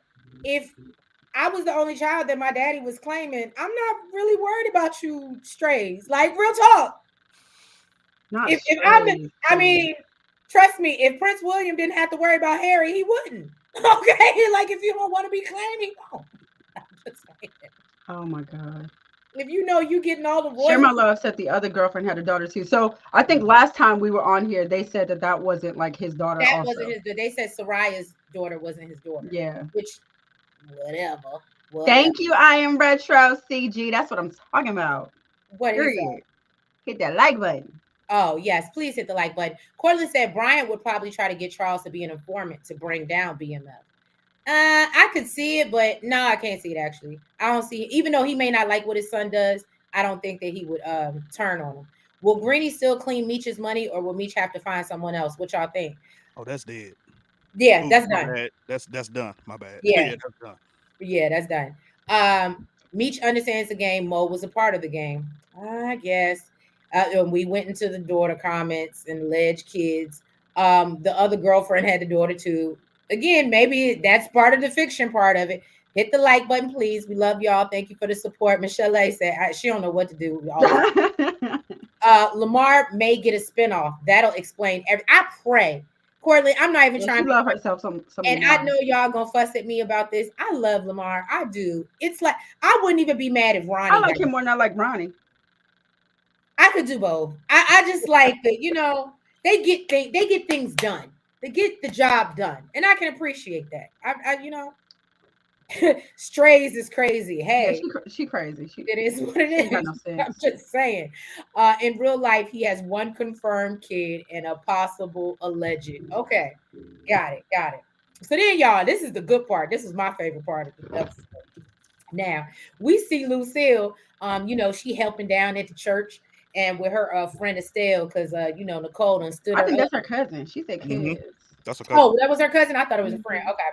if I was the only child that my daddy was claiming, I'm not really worried about you strays. Like real talk. I mean, trust me, if Prince William didn't have to worry about Harry, he wouldn't. Okay, like if you don't want to be claiming, no. I'm just saying. Oh my God. If you know you getting all the royalties. Share My Love said the other girlfriend had a daughter too. So I think last time we were on here, they said that wasn't like his daughter. That wasn't his. They said Soraya's daughter wasn't his daughter. Yeah. Which, whatever. Thank you, I am Retro CG. That's what I'm talking about. What is that? Hit that like button. Oh yes, please hit the like button. Cortland said Bryant would probably try to get Charles to be an informant to bring down BMF. I could see it, but no, I can't see it actually. I don't see it. Even though he may not like what his son does, I don't think that he would turn on him. Will Greeny still clean Meech's money, or will Meech have to find someone else? What y'all think? Oh, that's dead. Yeah, that's done. Bad. That's done. My bad. Yeah, that's done. Yeah, that's done. Meech understands the game. Mo was a part of the game, I guess. We went into the daughter comments and alleged kids. The other girlfriend had the daughter too. Again, maybe that's part of the fiction part of it. Hit the like button, please. We love y'all. Thank you for the support. Michelle A said she don't know what to do. Lamar may get a spinoff. That'll explain everything. I pray. Courtney, I'm not even trying to love herself some and I know y'all gonna fuss at me about this. I love Lamar. I do. It's like I wouldn't even be mad if Ronnie. I like him more than I like Ronnie. I could do both. I just like that, they get things done. They get the job done, and I can appreciate that. Strays is crazy. Hey, yeah, she crazy. It is what it is. No I'm just saying. In real life, he has one confirmed kid and a possible alleged. Okay, got it. So then, y'all, this is the good part. This is my favorite part of the episode. Now we see Lucille. She helping down at the church. And with her friend Estelle, because Nicole done stood. I think that's her cousin. She said kids. Mm-hmm. That's her cousin. Oh, that was her cousin. I thought it was a friend. Okay,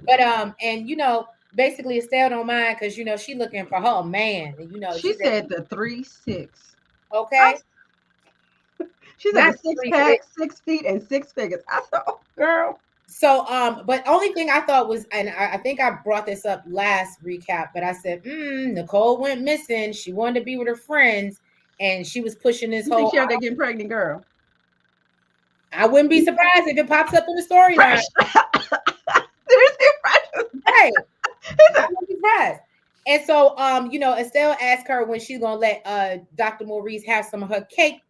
but basically Estelle don't mind because she looking for her man. And she said the 3-6. Okay. She's at a 6-pack, 6 feet, and 6 figures. I said, oh, girl. So, but only thing I thought was, and I think I brought this up last recap, but I said, Nicole went missing. She wanted to be with her friends, and she was pushing this whole. She out there getting pregnant, girl. I wouldn't be surprised if it pops up in the storyline. Right. I wouldn't be surprised. And so, Estelle asked her when she's gonna let Dr. Maurice have some of her cake,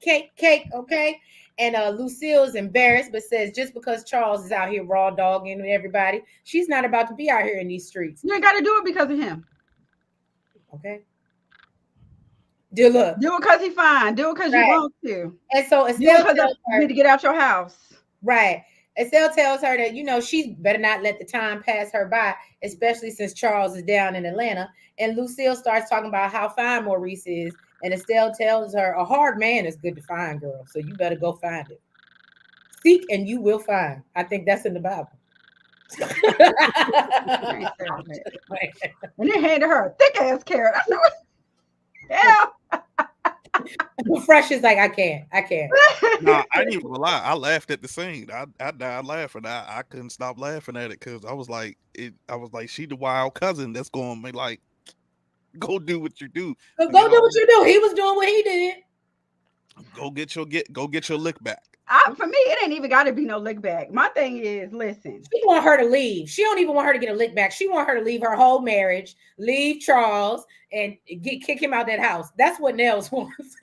okay? And Lucille's embarrassed, but says just because Charles is out here raw dogging everybody, she's not about to be out here in these streets. You ain't got to do it because of him. Okay. Do it because he's fine. Do it because you want to. And so Estelle tells her, you need to get out your house. Right. Estelle tells her that, she better not let the time pass her by, especially since Charles is down in Atlanta. And Lucille starts talking about how fine Maurice is. And Estelle tells her, a hard man is good to find, girl. So you better go find it. Seek and you will find. I think that's in the Bible. And they handed her a thick ass carrot. I said, yeah. Fresh is like, I can't. No, I didn't even lie. I laughed at the scene. I died laughing. I couldn't stop laughing at it because I was like, she the wild cousin that's going to be like, go do what you do. Go do what you do. He was doing what he did. Go get your lick back. For me, it ain't even got to be no lick back. My thing is, listen. She want her to leave. She don't even want her to get a lick back. She want her to leave her whole marriage, leave Charles, and kick him out that house. That's what Nels wants.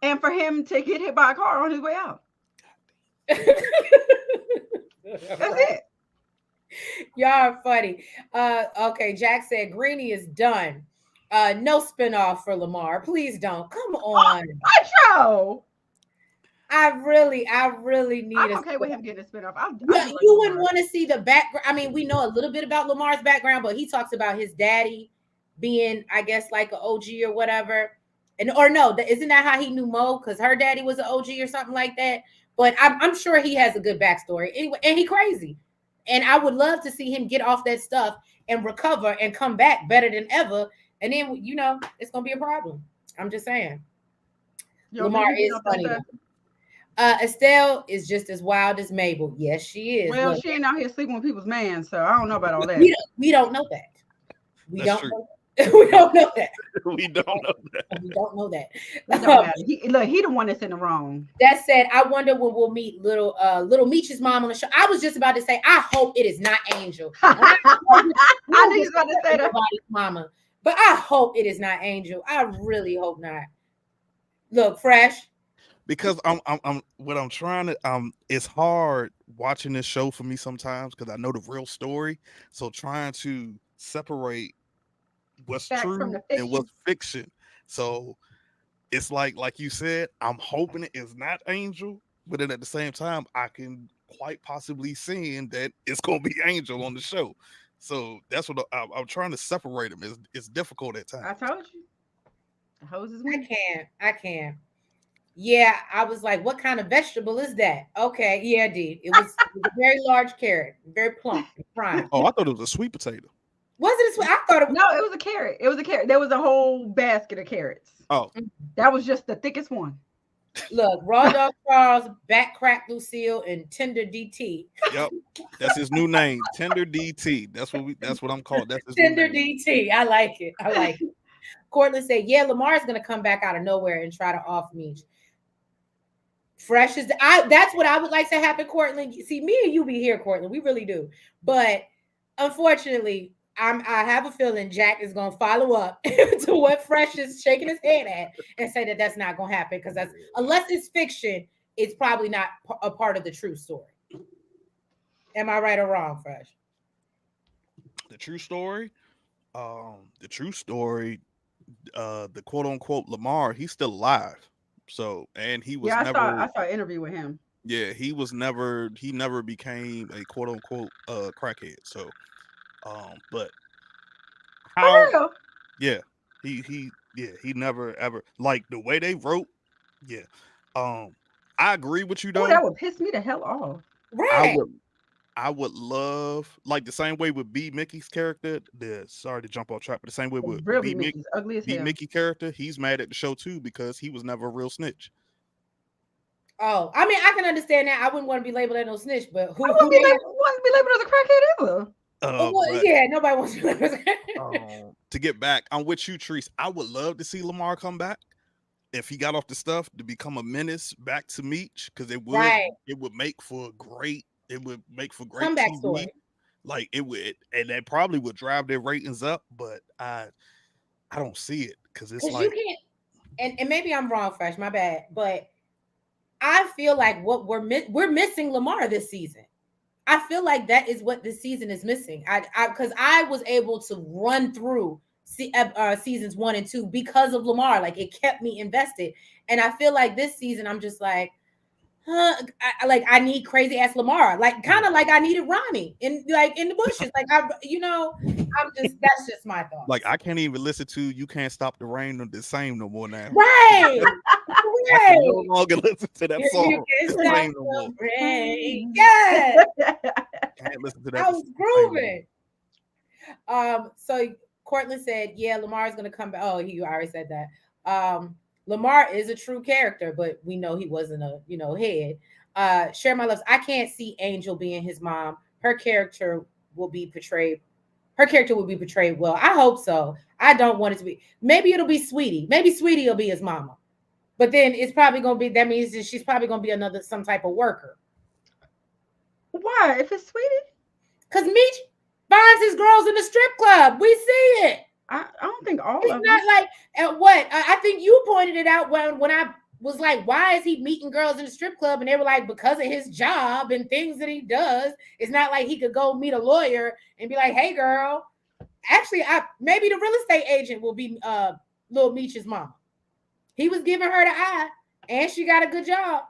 And for him to get hit by a car on his way out. That's it. Y'all are funny. Okay, Jack said Greenie is done. No spinoff for Lamar. Please don't. Come on. Macho. I really need. I'm okay with him getting a spinoff. You wouldn't want to see the background. I mean, we know a little bit about Lamar's background, but he talks about his daddy being, I guess, like an OG or whatever. Isn't that how he knew Mo? Because her daddy was an OG or something like that. But I'm sure he has a good backstory. Anyway, and he crazy. And I would love to see him get off that stuff and recover and come back better than ever. And then, it's going to be a problem. I'm just saying. Lamar is funny. Estelle is just as wild as Mabel. Yes, she is. Well, she ain't out here sleeping with people's man, so I don't know about all that. We don't know that. We That's don't true. know. We don't know that. We don't know that. We don't know that. That don't matter. He the one that's in the wrong. That said, I wonder when we'll meet little Meech's mom on the show. I was just about to say, I hope it is not Angel. I knew you was about to say that. Mama, but I hope it is not Angel. I really hope not. Look, Fresh. Because I'm what I'm trying to it's hard watching this show for me sometimes because I know the real story. So trying to separate what's true and what's fiction. So it's like you said, I'm hoping it is not Angel, but then at the same time, I can quite possibly seeing that it's gonna be Angel on the show. So that's what I'm trying to separate them. It's difficult at times. I told you. The hoses. I can't. Yeah, I was like, what kind of vegetable is that? Okay, yeah, D. It was a very large carrot, very plump and prime. Oh, I thought it was a sweet potato. Was it a sweet? I thought it was. No, it was a carrot. It was a carrot. There was a whole basket of carrots. Oh. That was just the thickest one. Look, Raw Dog Charles, Back Crack Lucille, and Tender DT. Yep. That's his new name. Tender DT. That's what I'm called. That's his Tender new name. DT. I like it. Cortland said, yeah, Lamar's gonna come back out of nowhere and try to off Meech. Fresh is that's what I would like to happen, Cortland. See, me and you be here, Cortland. We really do. But unfortunately, I have a feeling Jack is going to follow up to what Fresh is shaking his head at and say that that's not going to happen because unless it's fiction, it's probably not a part of the true story. Am I right or wrong, Fresh? The true story, the quote unquote Lamar, he's still alive. So, and he was I saw an interview with him. Yeah, he never became a quote unquote crackhead. So, but how? Yeah, he never ever, like the way they wrote. Yeah, I agree with you though. That would piss me the hell off. Right. I would love, like the same way with B Mickey's character. Sorry to jump off track, but the same way with Mickey's ugly as hell. B Mickey character, he's mad at the show too because he was never a real snitch. Oh, I mean, I can understand that. I wouldn't want to be labeled as no snitch, but who? I wouldn't be labeled as a crackhead either. Well, yeah, nobody wants to be labeled. To get back, I'm with you, Treese. I would love to see Lamar come back if he got off the stuff to become a menace back to Meech, because it would make for great comeback TV. Story. Like it would, and that probably would drive their ratings up. But I don't see it because it's like you can't. And maybe I'm wrong, Fresh. My bad, but I feel like what we're missing Lamar this season. I feel like that is what this season is missing. Because I was able to run through seasons 1 and 2 because of Lamar. Like it kept me invested, and I feel like this season I'm just like, I need crazy ass Lamar, like kind of like I needed Ronnie in the bushes. Like that's just my thought. Like I can't even listen to "You Can't Stop the Rain" the same no more now. Right. I can no longer listen to that song. You can't stop the rain. Yeah. Can't listen to that. I was grooving. So Cortland said, yeah, Lamar's gonna come back. Oh, he already said that. Lamar is a true character, but we know he wasn't a head. Share my loves. I can't see Angel being his mom. Her character will be portrayed well. I hope so. I don't want it to be. Maybe it'll be Sweetie. Maybe Sweetie will be his mama. But then it's probably gonna be. That means that she's probably gonna be some type of worker. Why? If it's Sweetie? Because Meech finds his girls in the strip club. We see it. I don't think all it's of not them. like at what I think you pointed it out when I was like, why is he meeting girls in the strip club? And they were like, because of his job and things that he does. It's not like he could go meet a lawyer and be like, hey girl, actually maybe the real estate agent will be Lil Meech's mama. He was giving her the eye and she got a good job.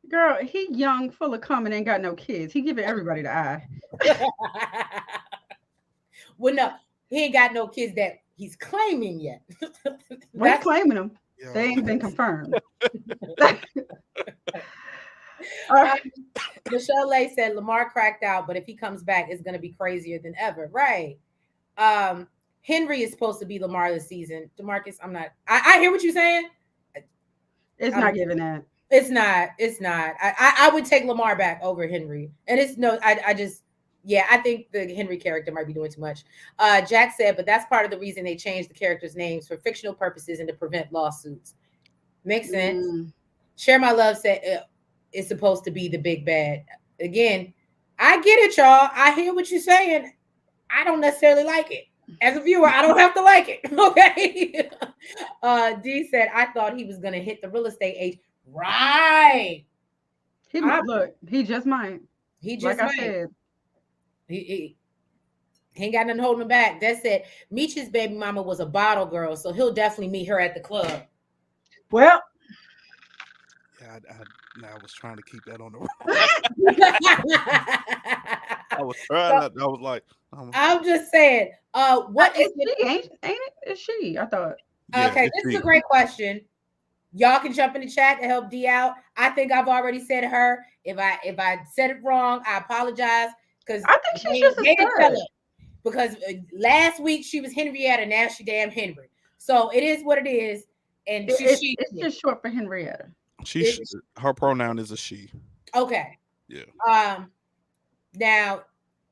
Girl, he young, full of cum, and ain't got no kids. He giving everybody the eye. Well, no, he ain't got no kids that he's claiming yet. We're claiming them. Yeah. They ain't been confirmed. Michelle Lay said Lamar cracked out, but if he comes back, it's going to be crazier than ever. Right. Henry is supposed to be Lamar this season. DeMarcus, I'm not. I hear what you're saying. It's not giving that. It's not. I would take Lamar back over Henry. And it's no, I think the Henry character might be doing too much. Jack said, but that's part of the reason they changed the characters' names for fictional purposes and to prevent lawsuits. Makes sense. Share My Love said it's supposed to be the big bad. Again, I get it, y'all. I hear what you're saying. I don't necessarily like it. As a viewer, I don't have to like it. Okay. D said, I thought he was going to hit the real estate agent. Right. He just might. He just like might. I said. He ain't got nothing holding him back. That said, Meech's baby mama was a bottle girl, so he'll definitely meet her at the club. Well, yeah, I was trying to keep that on the I was trying. I was like, I'm just saying. What is she? Ain't it? It's she? I thought. Yeah, okay, this is a great question. Y'all can jump in the chat to help D out. I think I've already said her. If I said it wrong, I apologize. Because I think she's just a star. Because last week she was Henrietta, now she damn Henry. So it is what it is, and it's just short for Henrietta. Her pronoun is a she. Okay. Yeah. Now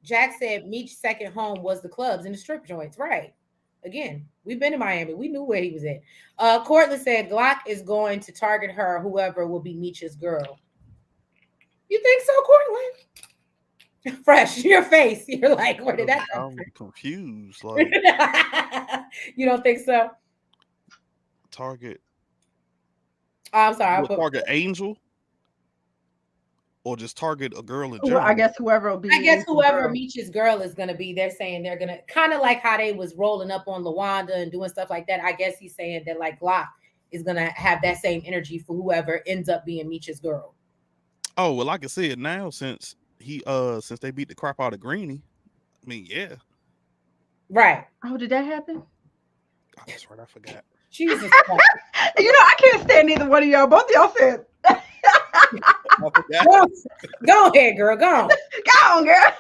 Jack said Meech's second home was the clubs and the strip joints. Right. Again, we've been to Miami. We knew where he was at. Cortland said Glock is going to target her, whoever will be Meech's girl. You think so, Cortland? Fresh, your face. You're like, where did that come from? I'm confused. Like, you don't think so? Target. I'm sorry. Target Angel? Or just target a girl in general? Well, I guess whoever will be. I guess whoever Meech's girl is going to be, they're saying they're going to, kind of like how they was rolling up on LaWanda and doing stuff like that. I guess he's saying that like Glock is going to have that same energy for whoever ends up being Meech's girl. Oh, well, I can see it now since since they beat the crap out of Greenie. I mean, yeah. Right. Oh, did that happen? Oh, that's right. I forgot. Jesus. I can't stand neither one of y'all. Both of y'all said. Go ahead, girl. Go on. Go on, girl.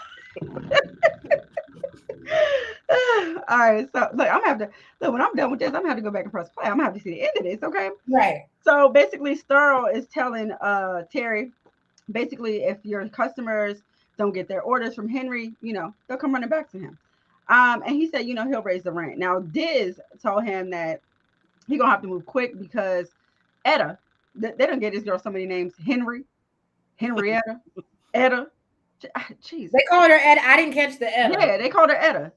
All right, so look, I'm gonna have to look when I'm done with this. I'm gonna have to go back and press play. I'm gonna have to see the end of this, okay? Right. So basically, Sterl is telling Terry, basically, if your customers don't get their orders from Henry, they'll come running back to him. And he said, he'll raise the rent. Now, Diz told him that he gonna have to move quick because Etta, they don't get this girl so many names: Henrietta, Etta. Jeez, They called her Etta. I didn't catch the Etta. Yeah, they called her Etta.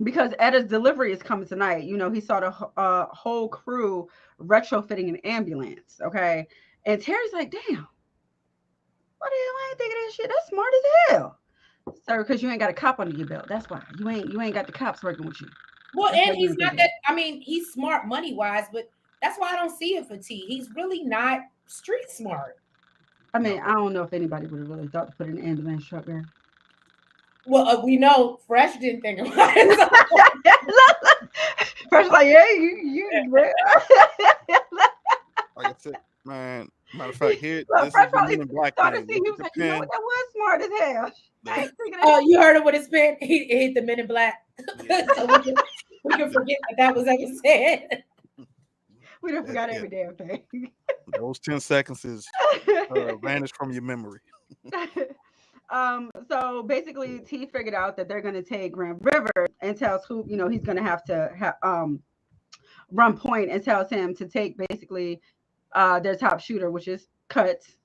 Because Etta's delivery is coming tonight. He saw the whole crew retrofitting an ambulance. Okay, and Terry's like, "Damn, what the hell? I ain't thinking of that shit. That's smart as hell, sir. Because you ain't got a cop under your belt. That's why you ain't got the cops working with you." Well, and he's not that. I mean, he's smart money wise, but that's why I don't see it for T. He's really not street smart. I mean, I don't know if anybody would have really thought to put an ambulance truck there. Well, we know Fresh didn't think about it. Fresh like, yeah, you. Like I said, man. Matter of fact, here, this Fresh is the Men in Black thing. He was like, that was smart as hell. Oh, you heard it with his pen. He hit the Men in Black. Yeah. So we can forget that was ever said. We don't forgot every damn thing. Those 10 seconds is vanished from your memory. So basically, T figured out that they're going to take Grand River and tells who, he's going to have to run point and tells him to take basically their top shooter, which is Cuts,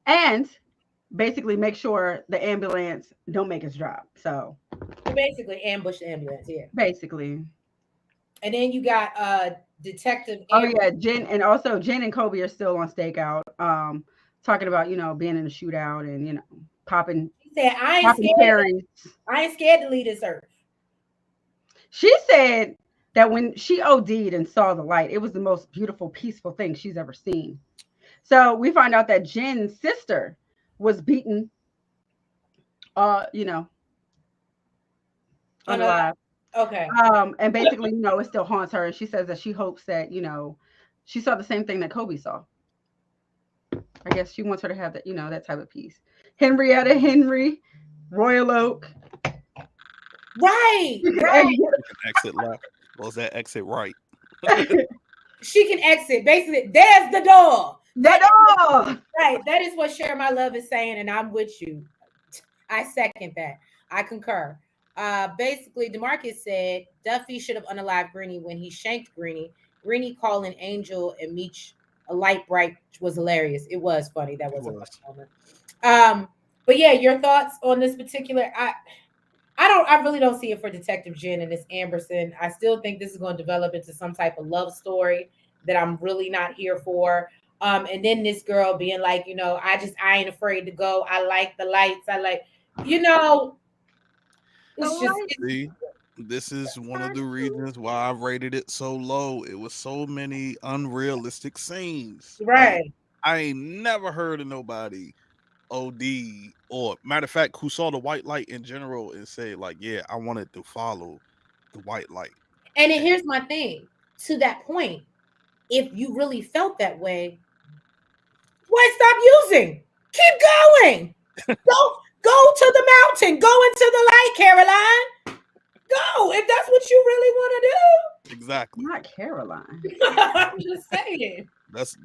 and basically make sure the ambulance don't make us drop. So basically ambush the ambulance, yeah. Basically. And then you got Detective Amber. Oh yeah, Jen and Kobe are still on stakeout. Talking about, being in a shootout and, popping. He said, I ain't scared to leave this earth. She said that when she OD'd and saw the light, it was the most beautiful, peaceful thing she's ever seen. So we find out that Jen's sister was beaten, unalive. Okay. And basically, it still haunts her. And she says that she hopes that, she saw the same thing that Kobe saw. I guess she wants her to have that, that type of peace. Henrietta Henry, Royal Oak. Right. Exit left. Or was that exit right? She can exit. Basically, there's the door. Right. That is what Share My Love is saying, and I'm with you. I second that. I concur. Basically, DeMarcus said Duffy should have unalived Greenie when he shanked Greenie. Greenie calling Angel and Meech a light bright was hilarious. It was funny. That was a funny moment. But yeah, your thoughts on this particular? I really don't see it for Detective Jen and this Amberson. I still think this is going to develop into some type of love story that I'm really not here for. And then this girl being like, I ain't afraid to go. I like the lights. I like, it's just. This is one of the reasons why I rated it so low. It was so many unrealistic scenes. Right. Like, I ain't never heard of nobody OD or matter of fact who saw the white light in general and say like, yeah, I wanted to follow the white light. And here's my thing. To that point, if you really felt that way, why stop using? Keep going. Go to the mountain. Go into the light, Caroline. Go if that's what you really want to do. Exactly. Not Caroline. I'm just saying. That's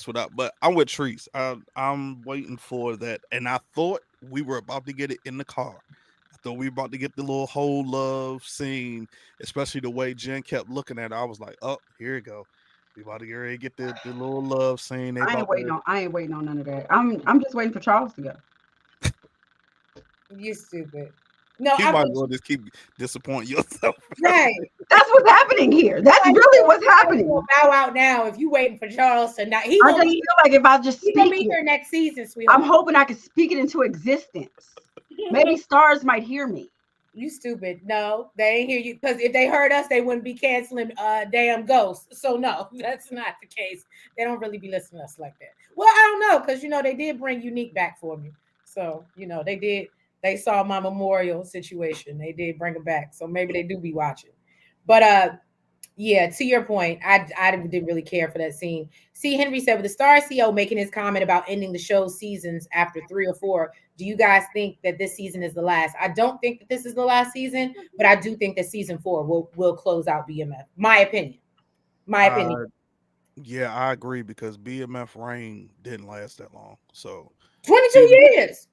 what but I'm with Treese. I'm waiting for that. And I thought we were about to get it in the car. I thought we were about to get the little whole love scene, especially the way Jen kept looking at it. I was like, oh, here you go. We about to get ready to get the little love scene. I ain't waiting on none of that. I'm just waiting for Charles to go. You stupid. No, you might as well just keep disappointing yourself. Right. That's what's happening here. That's really what's happening. Bow out now if you waiting for Charles to not. I just feel like if I just speak be here next season, sweetheart. I'm hoping I can speak it into existence. Maybe Starz might hear me. You stupid. No, they ain't hear you because if they heard us, they wouldn't be canceling damn Ghosts. So no, that's not the case. They don't really be listening to us like that. Well, I don't know because they did bring Unique back for me. So they did. They saw my memorial situation. They did bring it back. So maybe they do be watching. But yeah, to your point, I didn't really care for that scene. See, Henry said with the Starz CEO making his comment about ending the show's seasons after 3 or 4, Do you guys think that this season is the last? I don't think that this is the last season, but I do think that season 4 will close out BMF. My opinion. Yeah, I agree because BMF reign didn't last that long. So 22 years.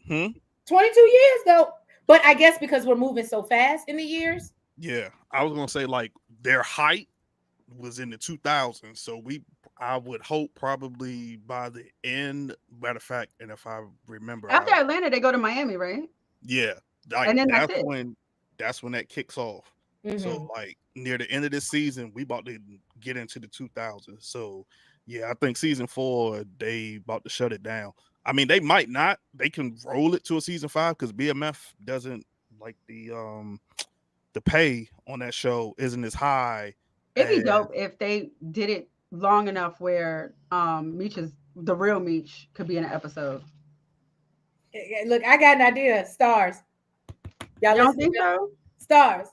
22 years though. But I guess because we're moving so fast in the years. Yeah, I was gonna say like their height was in the 2000s, so I would hope probably by the end. Matter of fact, and if I remember, after Atlanta, they go to Miami, right? Yeah, like and then that's when that kicks off. Mm-hmm. So like near the end of this season, we about to get into the 2000s. So yeah, I think season 4 they about to shut it down. I mean, they might not. They can roll it to a season 5 because BMF doesn't like the pay on that show isn't as high. It'd be dope if they did it long enough where the real Meech could be in an episode. Look, I got an idea. Starz. Y'all don't think so? Starz.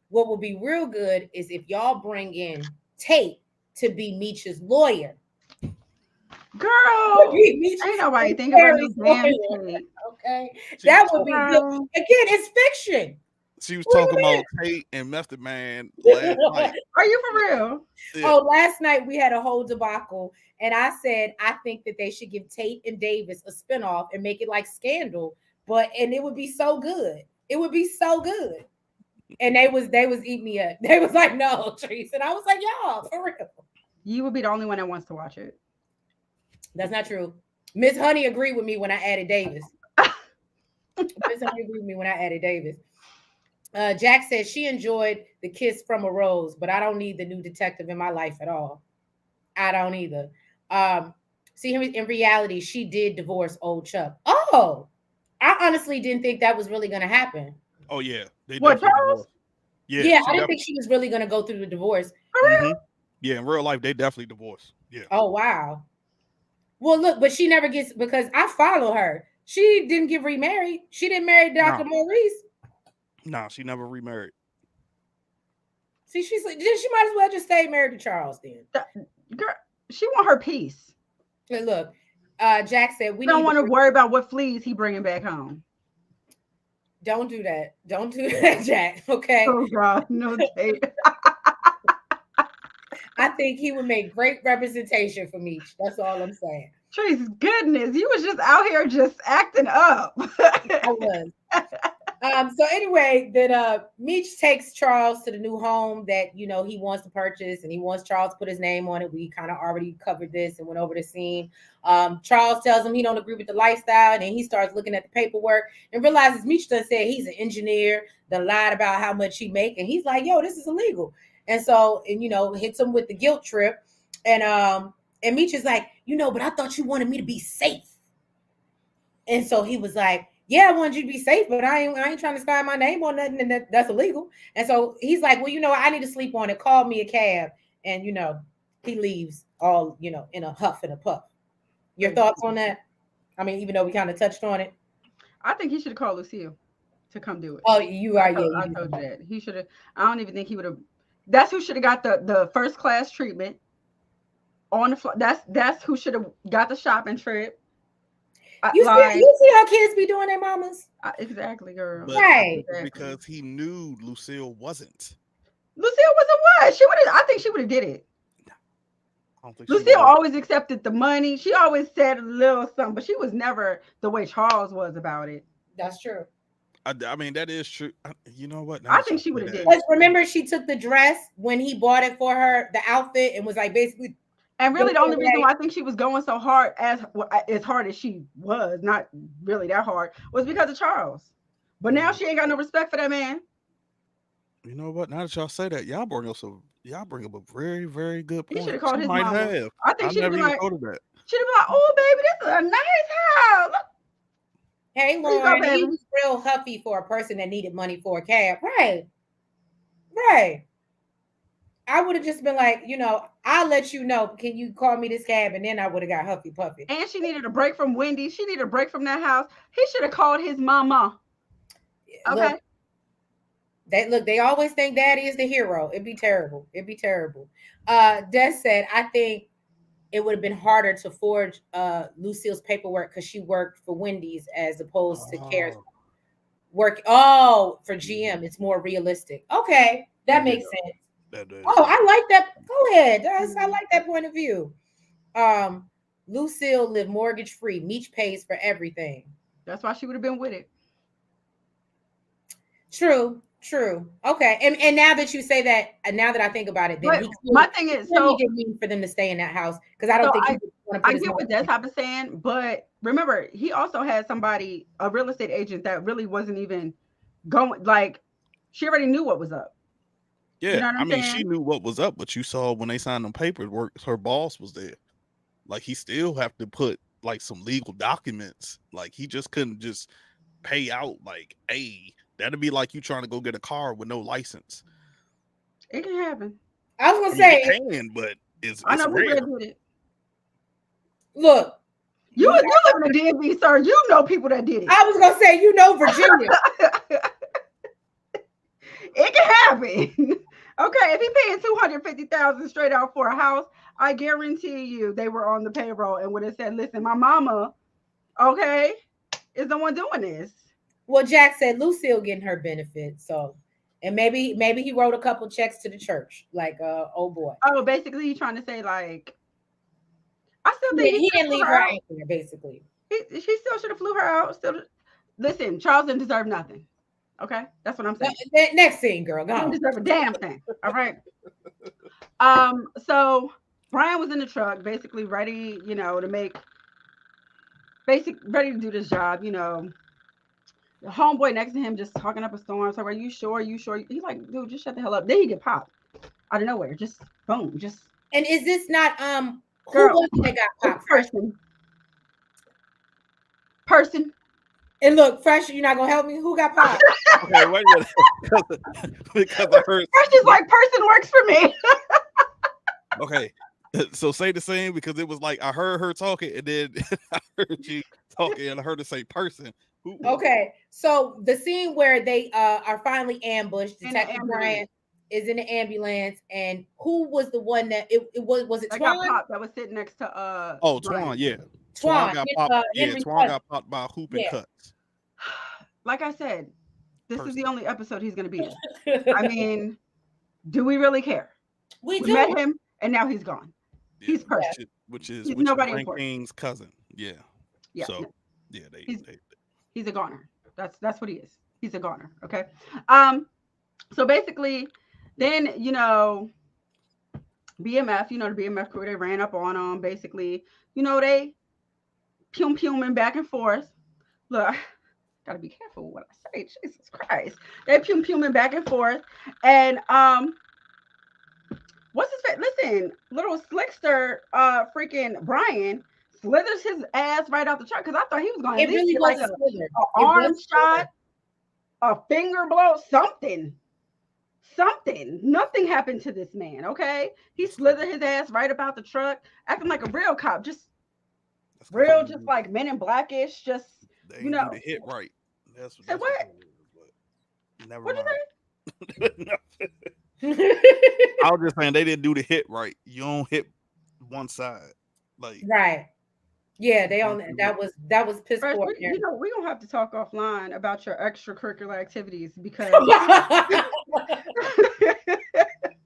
What will be real good is if y'all bring in Tate to be Meech's lawyer. Girl, ain't nobody think about this damn Tate. Okay, that would be good. Again, it's fiction. She was talking about Tate and Method Man last night. Are you for real? Yeah. Oh, last night we had a whole debacle, and I said I think that they should give Tate and Davis a spinoff and make it like Scandal, and it would be so good. It would be so good. And they was eating me up. They was like, no, Treese. And I was like, y'all, for real. You would be the only one that wants to watch it. That's not true. Miss Honey agreed with me when I added Davis. Miss Honey agreed with me when I added Davis. Jack says she enjoyed The Kiss from a Rose, but I don't need the new detective in my life at all. I don't either. See, in reality, she did divorce old Chuck. Oh, I honestly didn't think that was really going to happen. Oh yeah, what, Charles? Yeah, I didn't think she was really going to go through the divorce. Mm-hmm. Yeah, in real life, they definitely divorced. Yeah. Oh wow. Well, look, but she never gets, because I follow her. She didn't get remarried. She didn't marry Dr. Maurice. No, she never remarried. See, she might as well just stay married to Charles then. Girl, she want her peace. And look, Jack said we don't want to worry about what fleas he bringing back home. Don't do that. Don't do that, Jack. Okay. Oh God, no Tate. I think he would make great representation for Meech. That's all I'm saying. Treese, goodness, you was just out here just acting up. I was. So anyway, then Meech takes Charles to the new home that he wants to purchase, and he wants Charles to put his name on it. We kind of already covered this and went over the scene. Charles tells him he don't agree with the lifestyle, and then he starts looking at the paperwork and realizes Meech done said he's an engineer, done lied about how much he make, and he's like, "Yo, this is illegal." And so, hits him with the guilt trip, and Meech is like, but I thought you wanted me to be safe, and so he was like, yeah, I wanted you to be safe, but I ain't trying to sign my name on nothing, and that's illegal. And so he's like, well, I need to sleep on it. Call me a cab. And, he leaves all, in a huff and a puff. Your thoughts on that? I mean, even though we kind of touched on it. I think he should have called Lucille to come do it. Oh, you are. I told you that. He should have. I don't even think he would have. That's who should have got the first class treatment on the floor. That's who should have got the shopping trip. You see how kids be doing their mamas? Exactly, girl. But right. Because he knew Lucille wasn't. Lucille wasn't what? She would have. I think she would have did it. I don't think Lucille always accepted the money. She always said a little something, but she was never the way Charles was about it. That's true. I mean, that is true. You know what? I think she would have did it. Remember, she took the dress when he bought it for her, the outfit, and was like basically. And really, the only reason why I think she was going so hard as hard as she was, not really that hard, was because of Charles. But now she ain't got no respect for that man. You know what? Now that y'all say that, y'all bring up a very, very good point. He should have called his mama. I think she'd have been like, "Oh, baby, this is a nice house." Hey, Lauren, he was real huffy for a person that needed money for a cab. Right. I would have just been like, I'll let you know. Can you call me this cab? And then I would have got huffy puffy. And she needed a break from Wendy. She needed a break from that house. He should have called his mama. Okay. They always think daddy is the hero. It'd be terrible. Des said, I think it would have been harder to forge Lucille's paperwork because she worked for Wendy's as opposed to Karen's Oh, work. Oh, for GM, it's more realistic. Okay, that yeah, makes sense. that does. Oh, I like that. Go ahead. I Mhm. like that point of view. Um, Lucille lived mortgage free. Meech pays for everything. That's why she would have been with it. True, true. Okay, and now that you say that, and now that I think about it, then But my thing he is, clearly didn't mean for them to stay in that house because I don't so think he I would want to I put his get money what in it. Desktop is saying, but remember, he also had somebody, a real estate agent that really wasn't even going. Like, she already knew what was up. You Yeah, know what I I'm mean, she saying? knew what was up, but you saw when they signed them paperwork, her boss was there. Like he still have to put like some legal documents. Like he just couldn't just pay out like, hey, that'd be like you trying to go get a car with no license. It can happen. I was I gonna mean, it say, can, but I it's know people that rare. did it. look, You we. you live in the DMV, sir. You know people that did it. I was gonna say, Virginia. It can happen. Okay, if he paying 250,000 straight out for a house, I guarantee you they were on the payroll and would have said, "Listen, my mama, okay, is the one doing this." Well, Jack said Lucille getting her benefits, so and maybe he wrote a couple checks to the church, like oh boy. Oh, basically, he's trying to say like, I still think he He should have didn't flew leave her her out. anywhere, basically. She still should have flew her out. Still, listen, Charles didn't deserve nothing. Okay, that's what I'm saying. Next scene, girl, go He didn't on. deserve a damn thing. All right. So Brian was in the truck, basically ready, to make ready to do this job. The homeboy next to him just talking up a storm. So, are you sure? You sure? He's like, dude, just shut the hell up. Then he get popped out of nowhere. Just boom. Just And is this not who girl. was it that got It's popped fresh? person. And look, fresh, you're not gonna help me. Who got popped? Okay, wait a minute. Because I heard. Fresh is like person works for me. Okay, so say the same because it was like I heard her talking and then I heard you talking and I heard her say person. Who? Okay, so the scene where they are finally ambushed, In the Detective ambulance Bryant is in the ambulance, and who was the one that it was it that got Twan? popped. That was sitting next to Oh, Brian. Twan, yeah. Twan, Got popped. Yeah, Henry Twan got popped by hoop and Yeah. cuts. Like I said, this is Person. the only episode he's going to be in. I mean, do we really care? we We do. met him, and now he's gone. Yeah, He's person. which is He's nobody Frank important. King's cousin. Yeah. Yeah, So no, yeah, he's they he's a goner. That's what he is. He's a goner. Okay. Um. So basically, then BMF, the BMF crew, they ran up on him. Basically, they pum back and forth. Look, gotta be careful with what I say. Jesus Christ, they pum back and forth, and what's his face? Listen, little slickster, freaking Brian slithers his ass right out the truck because I thought he was going to It at least really get was like a a slither. arm shot, a finger blow, something. Something. Nothing happened to this man, okay? He slithered his ass right about the truck, acting like a real cop, just real, just like Men in Blackish, just, they ain't do the hit right. That's Say what? it is, but never What'd mind. I was just saying they didn't do the hit right. You don't hit one side, like right. Yeah, they on that was piss Fresh, poor. we're going to have to talk offline about your extracurricular activities because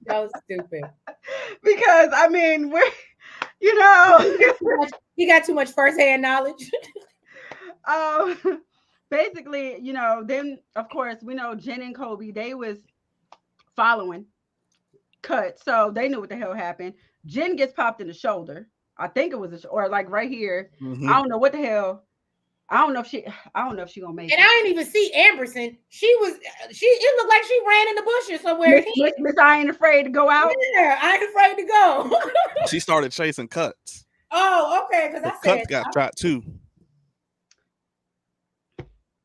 That was stupid. because I mean, we're He got too much firsthand knowledge. basically, then of course we know Jen and Kobe, they was following cut, so they knew what the hell happened. Jen gets popped in the shoulder. I think it was or like right here. mm-hmm. I don't know what the hell. I don't know if she gonna make and it. I didn't even see Amberson. It looked like she ran in the bushes somewhere. Miss I ain't afraid to go out. Yeah, I ain't afraid to go. She started chasing cuts. Oh, okay. Because I said Cuts got shot too.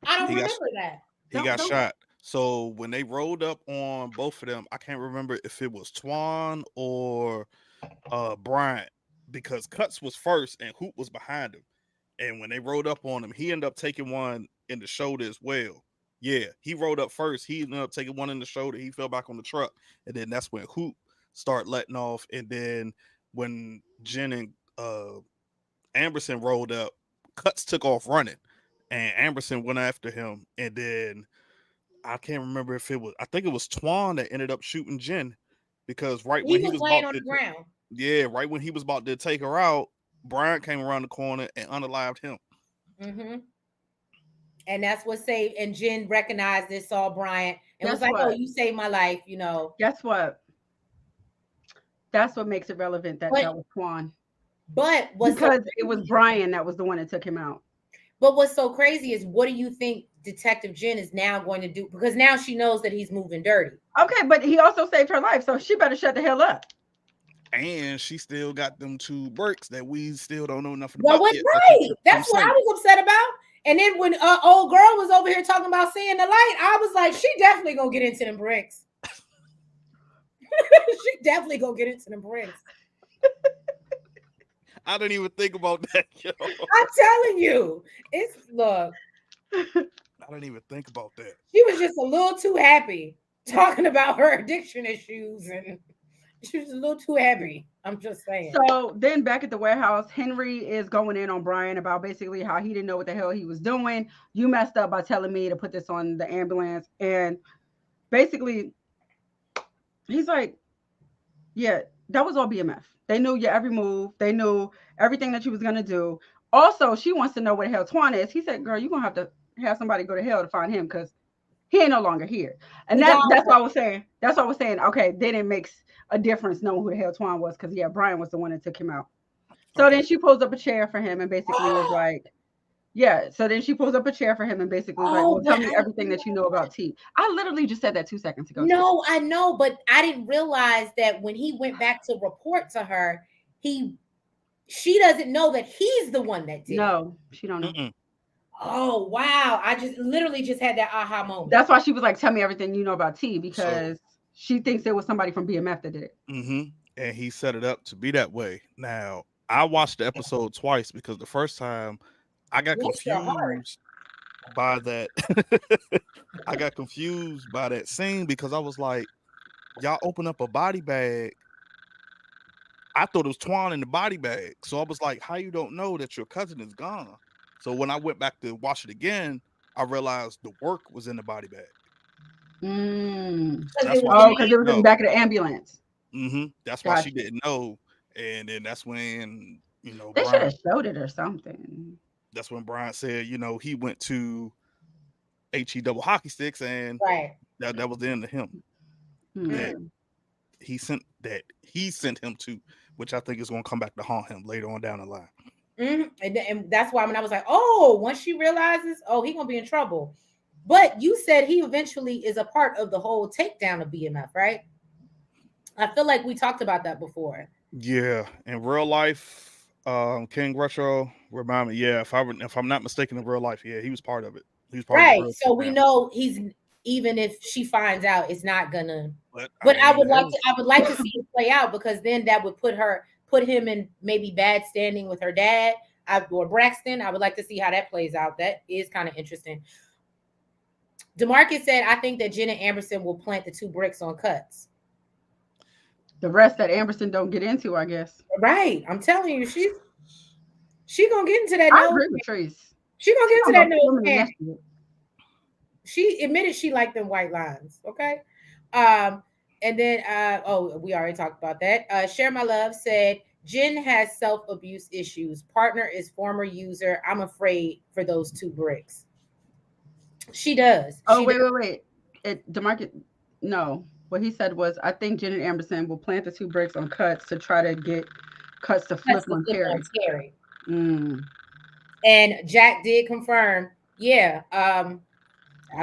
I don't remember that. He got shot. So when they rolled up on both of them, I can't remember if it was Twan or Bryant, because Cuts was first and Hoop was behind him. And when they rolled up on him, he ended up taking one in the shoulder as well. Yeah, he rolled up first. He ended up taking one in the shoulder. He fell back on the truck. And then that's when Hoop started letting off. And then when Jen and Amberson rolled up. Cuts took off running, and Amberson went after him. And then I can't remember if it was. I think it was Twan that ended up shooting Jen because right when he was laying about on the ground. right when he was about to take her out, Brian came around the corner and unalived him. Mm-hmm. And that's what saved. And Jen recognized this, saw Bryant, and Guess was like, what? "Oh, you saved my life," you know. Guess what? That's what makes it relevant that that was Twan. But because it was Brian that was the one that took him out. But what's so crazy is, what do you think Detective Jen is now going to do? Because now she knows that he's moving dirty. Okay, but he also saved her life, so she better shut the hell up. And she still got them 2 bricks that we still don't know nothing Well, about yet. right. That's what I was upset about. And then when old girl was over here talking about seeing the light, I was like, she definitely gonna get into them bricks. She definitely gonna get into them bricks. I didn't even think about that, yo. I'm telling you, it's look. I didn't even think about that. She was just a little too happy talking about her addiction issues, and she was a little too happy. I'm just saying. So then back at the warehouse, Henry is going in on Brian about basically how he didn't know what the hell he was doing. You messed up by telling me to put this on the ambulance. And basically, he's like, yeah, that was all BMF. They knew your every move. They knew everything that you was going to do. Also, she wants to know where the hell Twan is. He said, girl, you're going to have to have somebody go to hell to find him because he ain't no longer here. And that's what I was saying. That's what I was saying. Okay, then it makes a difference knowing who the hell Twan was because, yeah, Brian was the one that took him out. So then she pulls up a chair for him and basically was like, yeah. So then she pulls up a chair for him and basically was like, well, tell me everything that you know about T. I literally just said that 2 seconds ago. No, I know, but I didn't realize that when he went back to report to her, she doesn't know that he's the one that did. No, she don't know. Mm-mm. Oh, wow. I just literally just had that aha moment. That's why she was like, tell me everything you know about T, because she thinks it was somebody from BMF that did it. Mm-hmm. And he set it up to be that way. Now, I watched the episode twice because the first time I got confused by that. I got confused by that scene because I was like, y'all open up a body bag. I thought it was Twan in the body bag. So I was like, how you don't know that your cousin is gone? So when I went back to watch it again, I realized the work was in the body bag. Because it was in the back of the ambulance. Mm-hmm. That's why she didn't know. And then that's when, they should have showed it or something. That's when Brian said, he went to HE double hockey sticks, and that was the end of him. That he sent him to, which I think is going to come back to haunt him later on down the line. Mm-hmm. And that's why when I was like, oh, once she realizes, oh, he's gonna be in trouble. But you said he eventually is a part of the whole takedown of BMF, right? I feel like we talked about that before. Yeah, in real life, King Retro, remind me. Yeah, if I'm not mistaken, in real life, yeah, he was part of it. He was part of it. So we know he's, even if she finds out, it's not gonna. But I would like to see it play out, because then that would put him in maybe bad standing with her dad or Braxton. I would like to see how that plays out. That is kind of interesting. DeMarcus said, I think that Jen and Amberson will plant the 2 bricks on Cuts. The rest that Amberson don't get into, I guess. Right. I'm telling you, she gonna get into that. I agree with Trace. She gonna get into that nose. She admitted she liked them white lines. Okay. And then we already talked about that. Share My Love said, Jen has self-abuse issues. Partner is former user. I'm afraid for those 2 bricks. She does. Oh, wait. DeMarcus, no. What he said was, I think Jen and Amberson will plant the 2 bricks on Cuts to try to get Cuts to flip on Terry. And Jack did confirm, yeah. I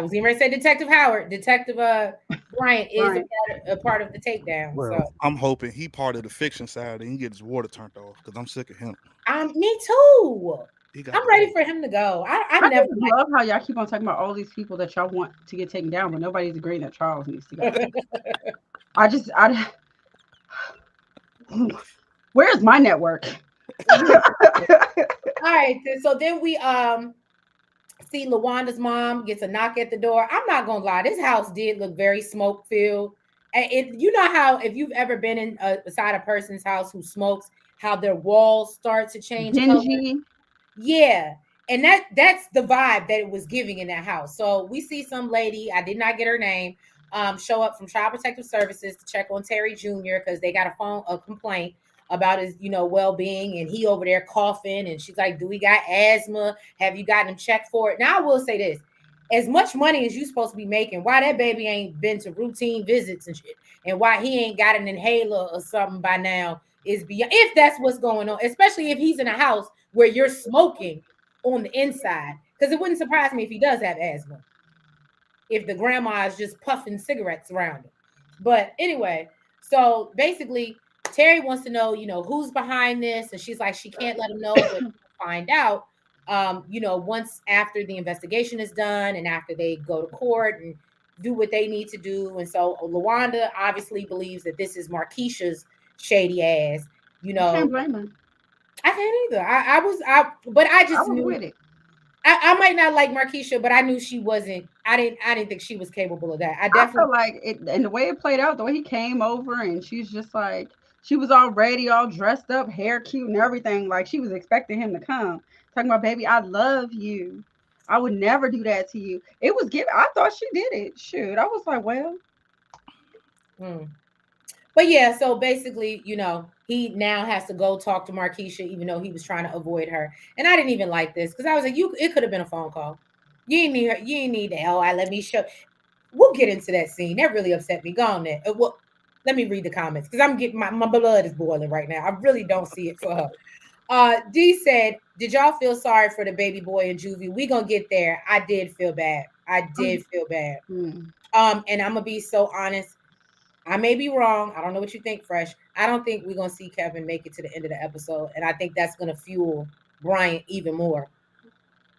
was even ready to say Detective Howard. Detective Bryant is a part of the takedown. Well, so I'm hoping he part of the fiction side and he gets his water turned off, because I'm sick of him. Me too. I'm ready for him to go. I never love how y'all keep on talking about all these people that y'all want to get taken down, but nobody's agreeing that Charles needs to go. Where's my network? All right, so then we see LaWanda's mom gets a knock at the door. I'm not gonna lie, this house did look very smoke filled. And you know how if you've ever been inside a person's house who smokes, how their walls start to change color. Yeah. And that's the vibe that it was giving in that house. So we see some lady, I did not get her name, show up from Child Protective Services to check on Terry Jr. because they got a complaint about his, well-being, and he over there coughing, and she's like, do we got asthma? Have you gotten him checked for it? Now I will say this. As much money as you supposed to be making, why that baby ain't been to routine visits and shit, and why he ain't got an inhaler or something by now is beyond, if that's what's going on, especially if he's in a house where you're smoking on the inside, because it wouldn't surprise me if he does have asthma, if the grandma is just puffing cigarettes around him. But anyway, so basically Terry wants to know, who's behind this, and she's like, she can't let him know, but find out, once after the investigation is done and after they go to court and do what they need to do. And so LaWanda obviously believes that this is Markeisha's shady ass. I can't blame her. I can't either. But I just knew with it. I might not like Markeisha, but I knew she wasn't. I didn't think she was capable of that. I definitely felt like it, and the way it played out, the way he came over, and she's just like, she was already all dressed up, hair cute and everything. Like she was expecting him to come, talking about, baby, I love you. I would never do that to you. It was given. I thought she did it. Shoot, I was like, well. But yeah, so basically, he now has to go talk to Markeisha, even though he was trying to avoid her. And I didn't even like this because I was like, it could have been a phone call. You ain't need her. You ain't need the hell. Let me show. We'll get into that scene. That really upset me. Go on there. Well, let me read the comments because I'm getting my blood is boiling right now. I really don't see it for her. D said, did y'all feel sorry for the baby boy and Juvie? We gonna get there. I did feel bad. And I'm gonna be so honest. I may be wrong. I don't know what you think, Fresh. I don't think we're going to see Kevin make it to the end of the episode. And I think that's going to fuel Bryant even more.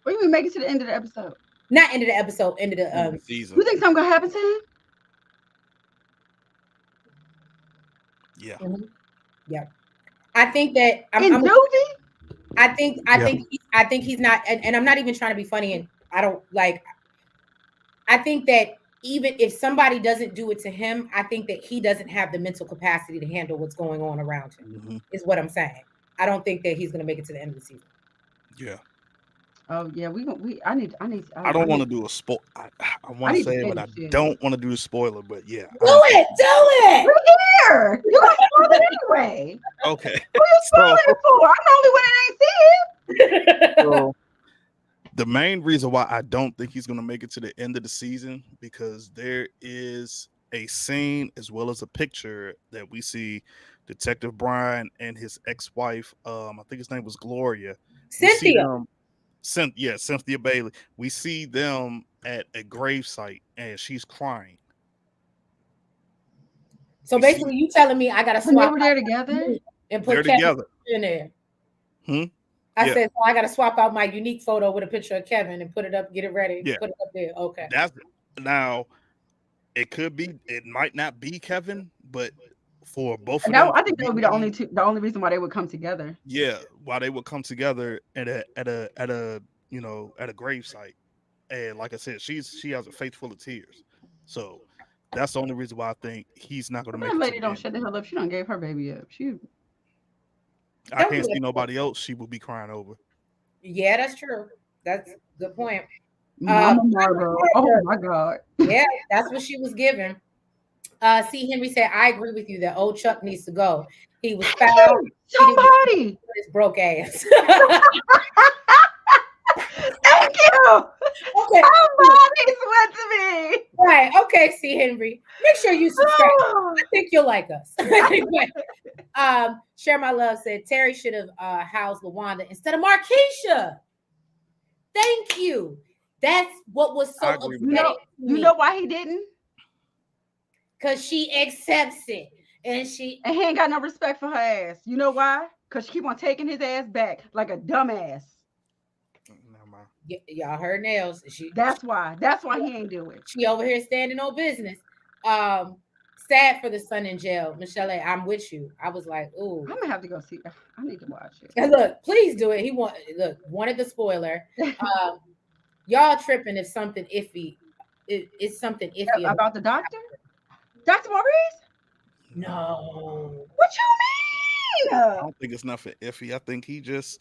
What do you mean make it to the end of the episode? Not end of the episode, end of the season. You think something going to happen to him? Yeah. Mm-hmm. Yeah. I think that I think he's not, and I'm not even trying to be funny, and I think that even if somebody doesn't do it to him, I think that he doesn't have the mental capacity to handle what's going on around him, is what I'm saying. I don't think that he's going to make it to the end of the season. Yeah. Oh yeah, I don't want to do a spoil. I want to say it, but I don't want to do a spoiler. But yeah, do it. We're here. You got to spoil it anyway. Okay. What are you spoiling it for? I'm the only one that ain't see it. So, the main reason why I don't think he's going to make it to the end of the season, because there is a scene as well as a picture that we see Detective Brian and his ex-wife, I think his name was Gloria. Cynthia Bailey. We see them at a gravesite and she's crying. So basically, you telling me I got to swap? They were there together and put Kevin in there. I said, so I got to swap out my unique photo with a picture of Kevin and put it up, get it ready, put it up there. Okay. Now, it might not be Kevin, but for both of them, I think that would be the only reason why they would come together. Yeah, why they would come together at a gravesite, and like I said, she has a face full of tears, so that's the only reason why I think he's not going to make it. That lady don't shut the hell up. She done gave her baby up. I can't see nobody else she will be crying over. Yeah, that's true. That's a good point. Mama Margot. Oh my God. Yeah, that's what she was given. C. Henry said, I agree with you that old Chuck needs to go. He was foul. Somebody. His broke ass. Thank you. Okay. Somebody's went to me. Right. Okay, C. Henry. Make sure you subscribe. I think you'll like us. Share My Love said Terry should have housed LaWanda instead of Markeisha. Thank you. That's what was so upsetting. You know why he didn't? Because she accepts it. And he ain't got no respect for her ass. You know why? Because she keep on taking his ass back like a dumbass. Y'all heard Nails. That's why he ain't do it. She over here standing on business. Sad for the son in jail. Michelle, I'm with you. I was like, ooh. I'm gonna have to go see. I need to watch it. And look, please do it. Wanted the spoiler. Y'all tripping if something iffy. It's something iffy about the doctor. Dr. Maurice? No. What you I don't think it's nothing iffy. I think if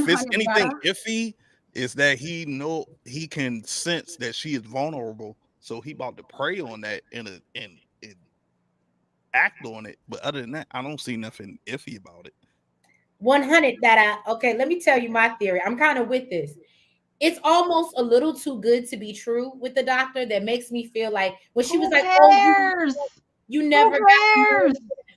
it's anything iffy, is that he can sense that she is vulnerable, so he about to prey on that and act on it. But other than that, I don't see nothing iffy about it. 100 okay, let me tell you my theory. I'm kind of with this. It's almost a little too good to be true with the doctor. That makes me feel like when she was like, "Oh, you never got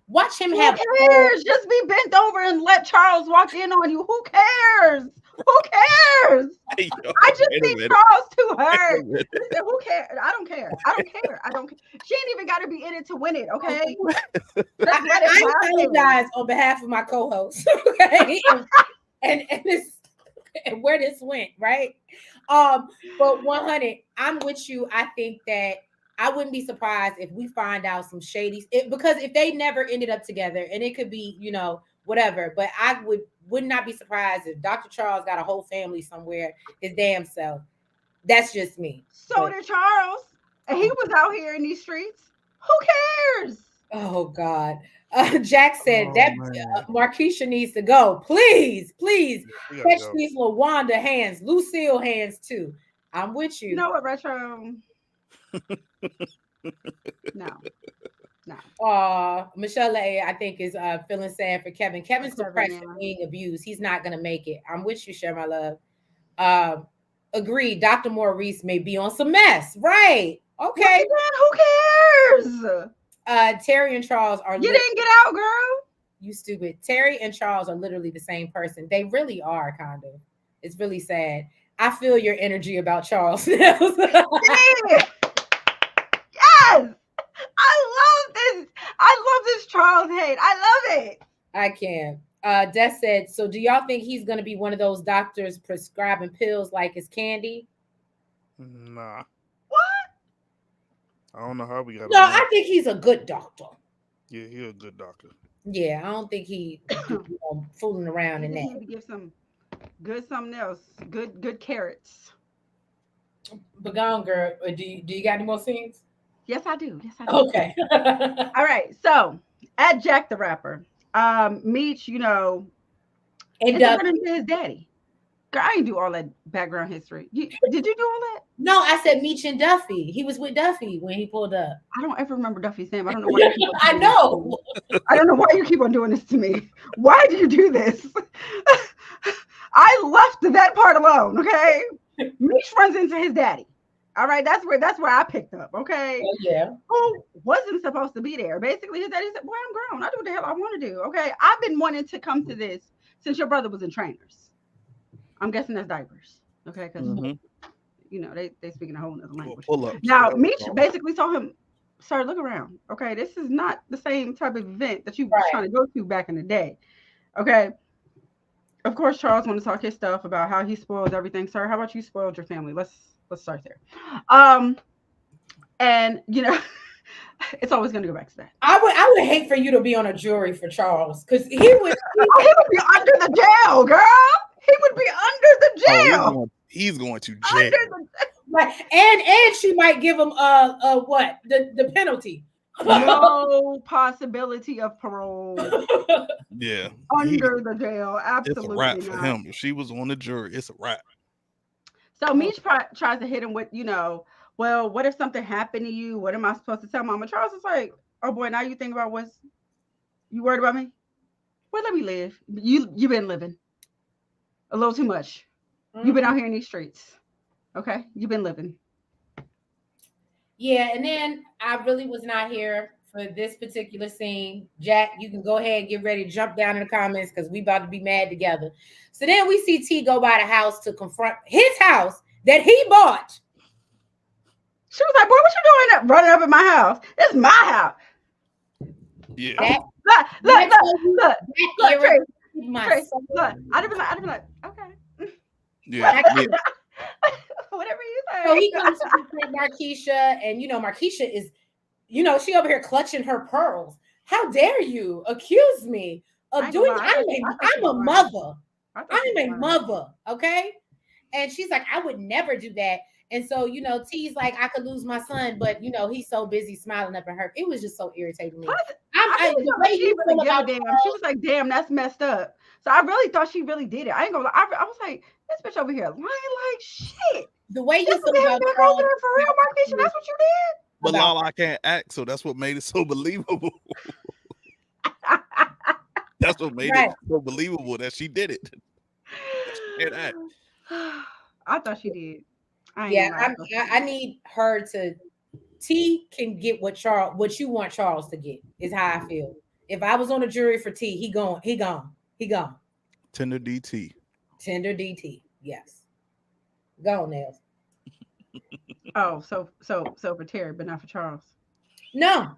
watch him have cares? Just be bent over and let Charles walk in on you. Who cares? Who cares? Hey, yo, I just think Charles too hurt. Listen, who cares? I don't care. I don't care. She ain't even got to be in it to win it. Okay. I apologize on behalf of my co-host. Okay, and where this went, right? But 100, I'm with you. I think that I wouldn't be surprised if we find out some shady because if they never ended up together, and it could be, whatever. But I would not be surprised if Dr. Charles got a whole family somewhere, his damn self. That's just me. So did Charles, and he was out here in these streets. Who cares? Oh God. Jack said that Markeisha needs to go. Please catch these LaWanda hands, Lucille hands too. I'm with you. You know what, Retro? No. Michelle A, I think, is feeling sad for Kevin. Kevin's depressed and being abused. He's not gonna make it. I'm with you, share my love. Agreed. Dr. Maurice may be on some mess. Right. Okay. Who cares? Terry and Charles are. You didn't get out, girl. You stupid. Terry and Charles are literally the same person. They really are, kind of. It's really sad. I feel your energy about Charles. Yes. I love this Charles hate. I love it. I can. Des said, so do y'all think he's going to be one of those doctors prescribing pills like it's candy? Nah. What? I don't know how we got. No, I think he's a good doctor. Yeah, he's a good doctor. Yeah, I don't think he fooling around in that. He give some good something else. Good carrots. But gone, girl. Do you got any more scenes? Yes, I do. Okay. All right. So at Jack the Rapper, Meech, and his daddy. Girl, I didn't do all that background history. Did you do all that? No, I said Meech and Duffy. He was with Duffy when he pulled up. I don't ever remember Duffy's name. I don't know why. I know. I don't know why you keep on doing this to me. Why do you do this? I left that part alone. Okay. Meech runs into his daddy. All right, that's where I picked up. Okay. Yeah. Who wasn't supposed to be there? Basically, his daddy said, "Boy, I'm grown. I do what the hell I want to do." Okay. I've been wanting to come to this since your brother was in trainers. I'm guessing that's diapers. Okay, because they speak in a whole other language. Now, Meech basically told him, "Sir, look around. Okay, this is not the same type of event that you were trying to go to back in the day." Okay. Of course, Charles wanted to talk his stuff about how he spoiled everything. Sir, how about you spoiled your family? Let's start there. And it's always going to go back to that. I would hate for you to be on a jury for Charles because he would be under the jail, girl. He would be under the jail. He's going to jail. And she might give him the penalty. No possibility of parole. Yeah. Under the jail. Absolutely. It's a wrap for him. If she was on the jury, it's a wrap. So Meech tries to hit him with, well, what if something happened to you? What am I supposed to tell Mama? Charles is like, oh boy, now you think about you worried about me? Well, let me live. You've been living a little too much. Mm-hmm. You've been out here in these streets. Okay. You've been living. Yeah. And then I really was not here for this particular scene. Jack, you can go ahead and get ready to jump down in the comments because we about to be mad together. So then we see T go by the house to confront his house that he bought. She was like, boy, what you doing running up in my house? It's my house. Yeah. Look, Trace, look. I'd have been like, okay. Yeah. Whatever you say. So he comes to confront Markeisha, and Markeisha is, she over here clutching her pearls. How dare you accuse me of doing? I'm a mother. I'm a mother. Okay. And she's like, I would never do that. And so, T's like, I could lose my son, but he's so busy smiling up at her. It was just so irritating me. The way she really give a damn. She was like, damn, that's messed up. So I really thought she really did it. I ain't gonna lie. I was like, this bitch over here lying like shit. The way you feel about back over there for real, Marquisha, that's what you did? But Lala, I can't act, so that's what made it so believable. That's what made it so believable that she did it. She can't act. I thought she did. I need her to. T can get what you want Charles to get. Is how I feel. If I was on a jury for T, he gone. Tender DT. Tender DT. Yes. Go on, Nails. Oh, so for Terry, but not for Charles. No,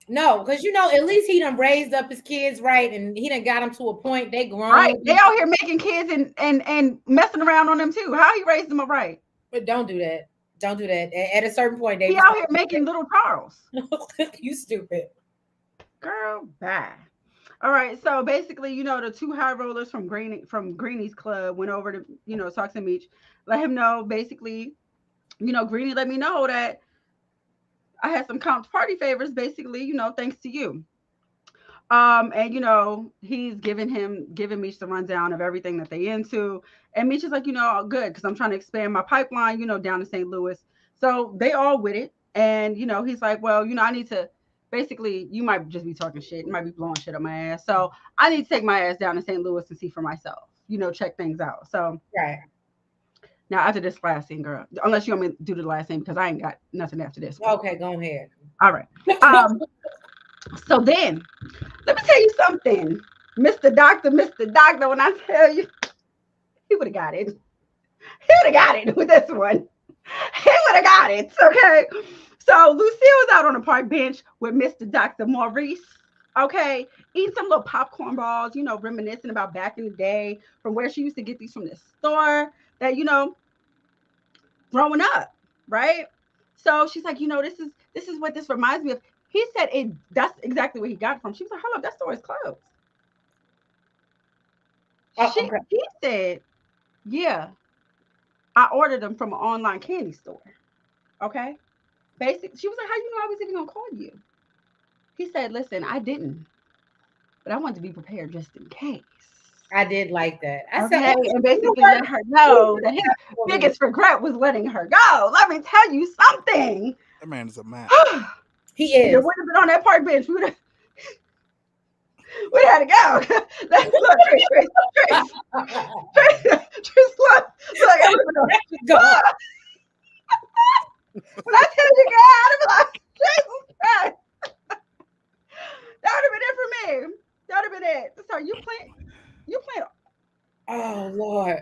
because at least he done raised up his kids right, and he done got them to a point they grown. Right, they out here making kids and messing around on them too. How he raised them up right? But don't do that. Don't do that. At a certain point, he out here making little Charles. You stupid girl. Bye. All right. So basically, the two high rollers from Greenie's club went over to talk to Meech, let him know basically, Greenie let me know that I had some comp party favors. Basically, thanks to you. And he's giving Meech the rundown of everything that they into. And Meech is like, good, because I'm trying to expand my pipeline, down to St. Louis. So they all with it. And, he's like, well, I need to basically, you might just be talking shit. You might be blowing shit up my ass. So I need to take my ass down to St. Louis and see for myself, check things out. So right. Now after this last scene, girl, unless you want me to do the last scene, because I ain't got nothing after this one. Okay, go ahead. All right. So then, let me tell you something, Mr. Doctor, when I tell you, he would have got it. He would have got it with this one. He would have got it, okay? So Lucille was out on the park bench with Mr. Dr. Maurice, okay? Eating some little popcorn balls, reminiscing about back in the day from where she used to get these from the store that, growing up, right? So she's like, this is what this reminds me of. He said that's exactly where he got it from. She was like, hold up, that store is closed. Okay. He said, yeah, I ordered them from an online candy store. Okay. She was like, how you know I was even gonna call you? He said, listen, I didn't, but I wanted to be prepared just in case. I did like that. I said, and basically let her know that his biggest regret was letting her go. Let me tell you something. That man is a man. He is. If it would have been on that park bench, we had to go. Let's look, Trace, look. When I tell you, girl, I'd be like, Jesus Christ. That would have been it for me. That would have been it. So you playing. Oh Lord.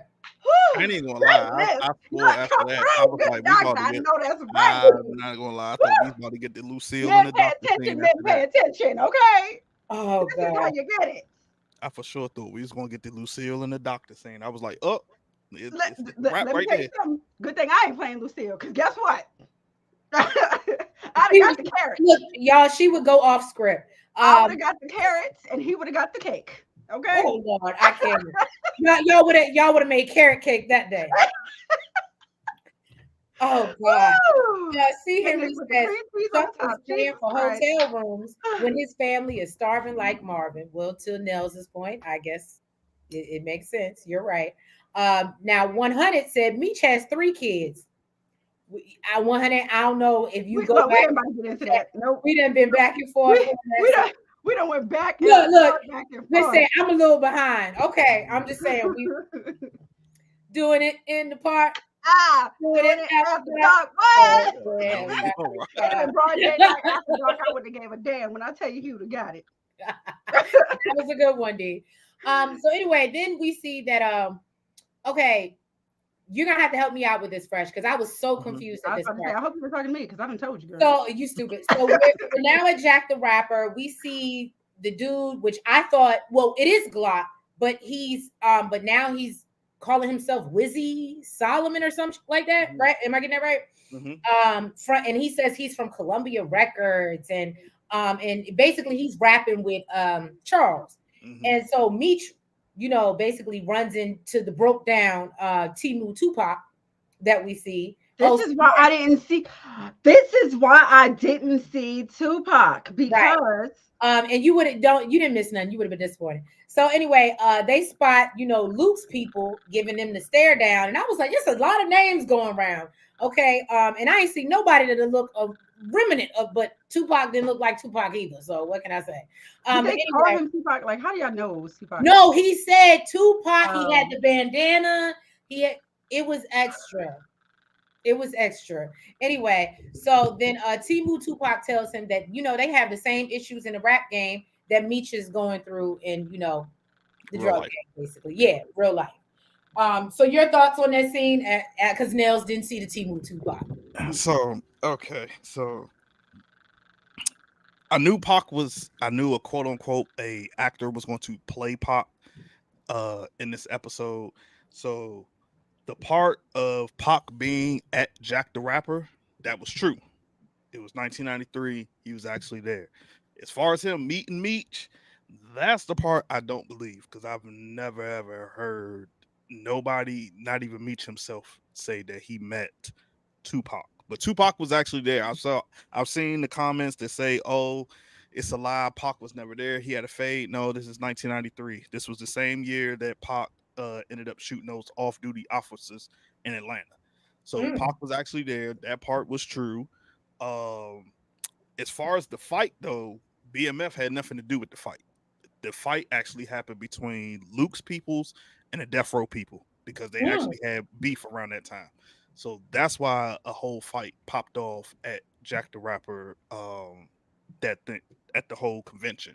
I ain't gonna lie. I swore after that, I was like, we about to get. I'm not gonna lie. I thought we about to get the Lucille in the doctor scene. Pay attention, okay? Oh this God. Is how you get it. I for sure thought we was gonna get the Lucille in the doctor scene. I was like, oh, let me tell you something. Good thing I ain't playing Lucille, because guess what? I'd have got the carrots. Look, y'all, she would go off script. I would have got the carrots, and he would have got the cake. Okay. Oh Lord, I can't. y'all would have made carrot cake that day. Oh God. Yeah, see, Henry says something's paying for hotel rooms when his family is starving like Marvin. Well, to Nels's point, I guess it makes sense. You're right. Now 100 said Meech has 3 kids. 100. I don't know if you go back. Get into that. Nope. We done been back and forth. We done went back. Look. Listen, I'm a little behind. Okay, I'm just saying we doing it in the park. Doing it after dark. What? Broad day night after dark. I wouldn't have gave a damn. When I tell you, he would have got it. That was a good one, D. So anyway, then we see that okay, you're gonna have to help me out with this, Fresh, because I was so confused at this point. I hope you were talking to me, because I done told you, girl. So you stupid. So we're now at Jack the Rapper. We see the dude, which I thought, well, it is Glock, but he's but now he's calling himself Wizzy Solomon or something like that, right? Am I getting that right? Mm-hmm. And he says he's from Columbia Records, and basically he's rapping with Charles. Mm-hmm. And so Meech, basically runs into the broke down Timu Tupac that we see. This is why I didn't see. This is why I didn't see Tupac, because right. And you didn't miss nothing. You would have been disappointed. So anyway, they spot, Luke's people giving them the stare down, and I was like, there's a lot of names going around. Okay, and I ain't seen nobody that look a remnant of, but Tupac didn't look like Tupac either. So what can I say? did they call anyway, him Tupac? Like, how do y'all know it was Tupac? no, he said Tupac. He had the bandana. It was extra. It was extra. Anyway, so then Timu Tupac tells him that, they have the same issues in the rap game that Meech is going through in, the Real drug life. game, basically. Yeah, real life. So your thoughts on that scene, because Nels didn't see the Timu Tupac. So, okay. So I knew a quote unquote a actor was going to play Pac in this episode. So the part of Pac being at Jack the Rapper, that was true. It was 1993. He was actually there. As far as him meeting Meech, that's the part I don't believe, because I've never ever heard nobody, not even Meech himself, say that he met Tupac. But Tupac was actually there. I've seen the comments that say, "Oh, it's a lie. Pac was never there. He had a fade." No, this is 1993. This was the same year that Pac ended up shooting those off-duty officers in Atlanta. So Pac was actually there. That part was true. As far as the fight, though, BMF had nothing to do with the fight. The fight actually happened between Luke's peoples and the Death Row people, because they actually had beef around that time. So that's why a whole fight popped off at Jack the Rapper, at the whole convention.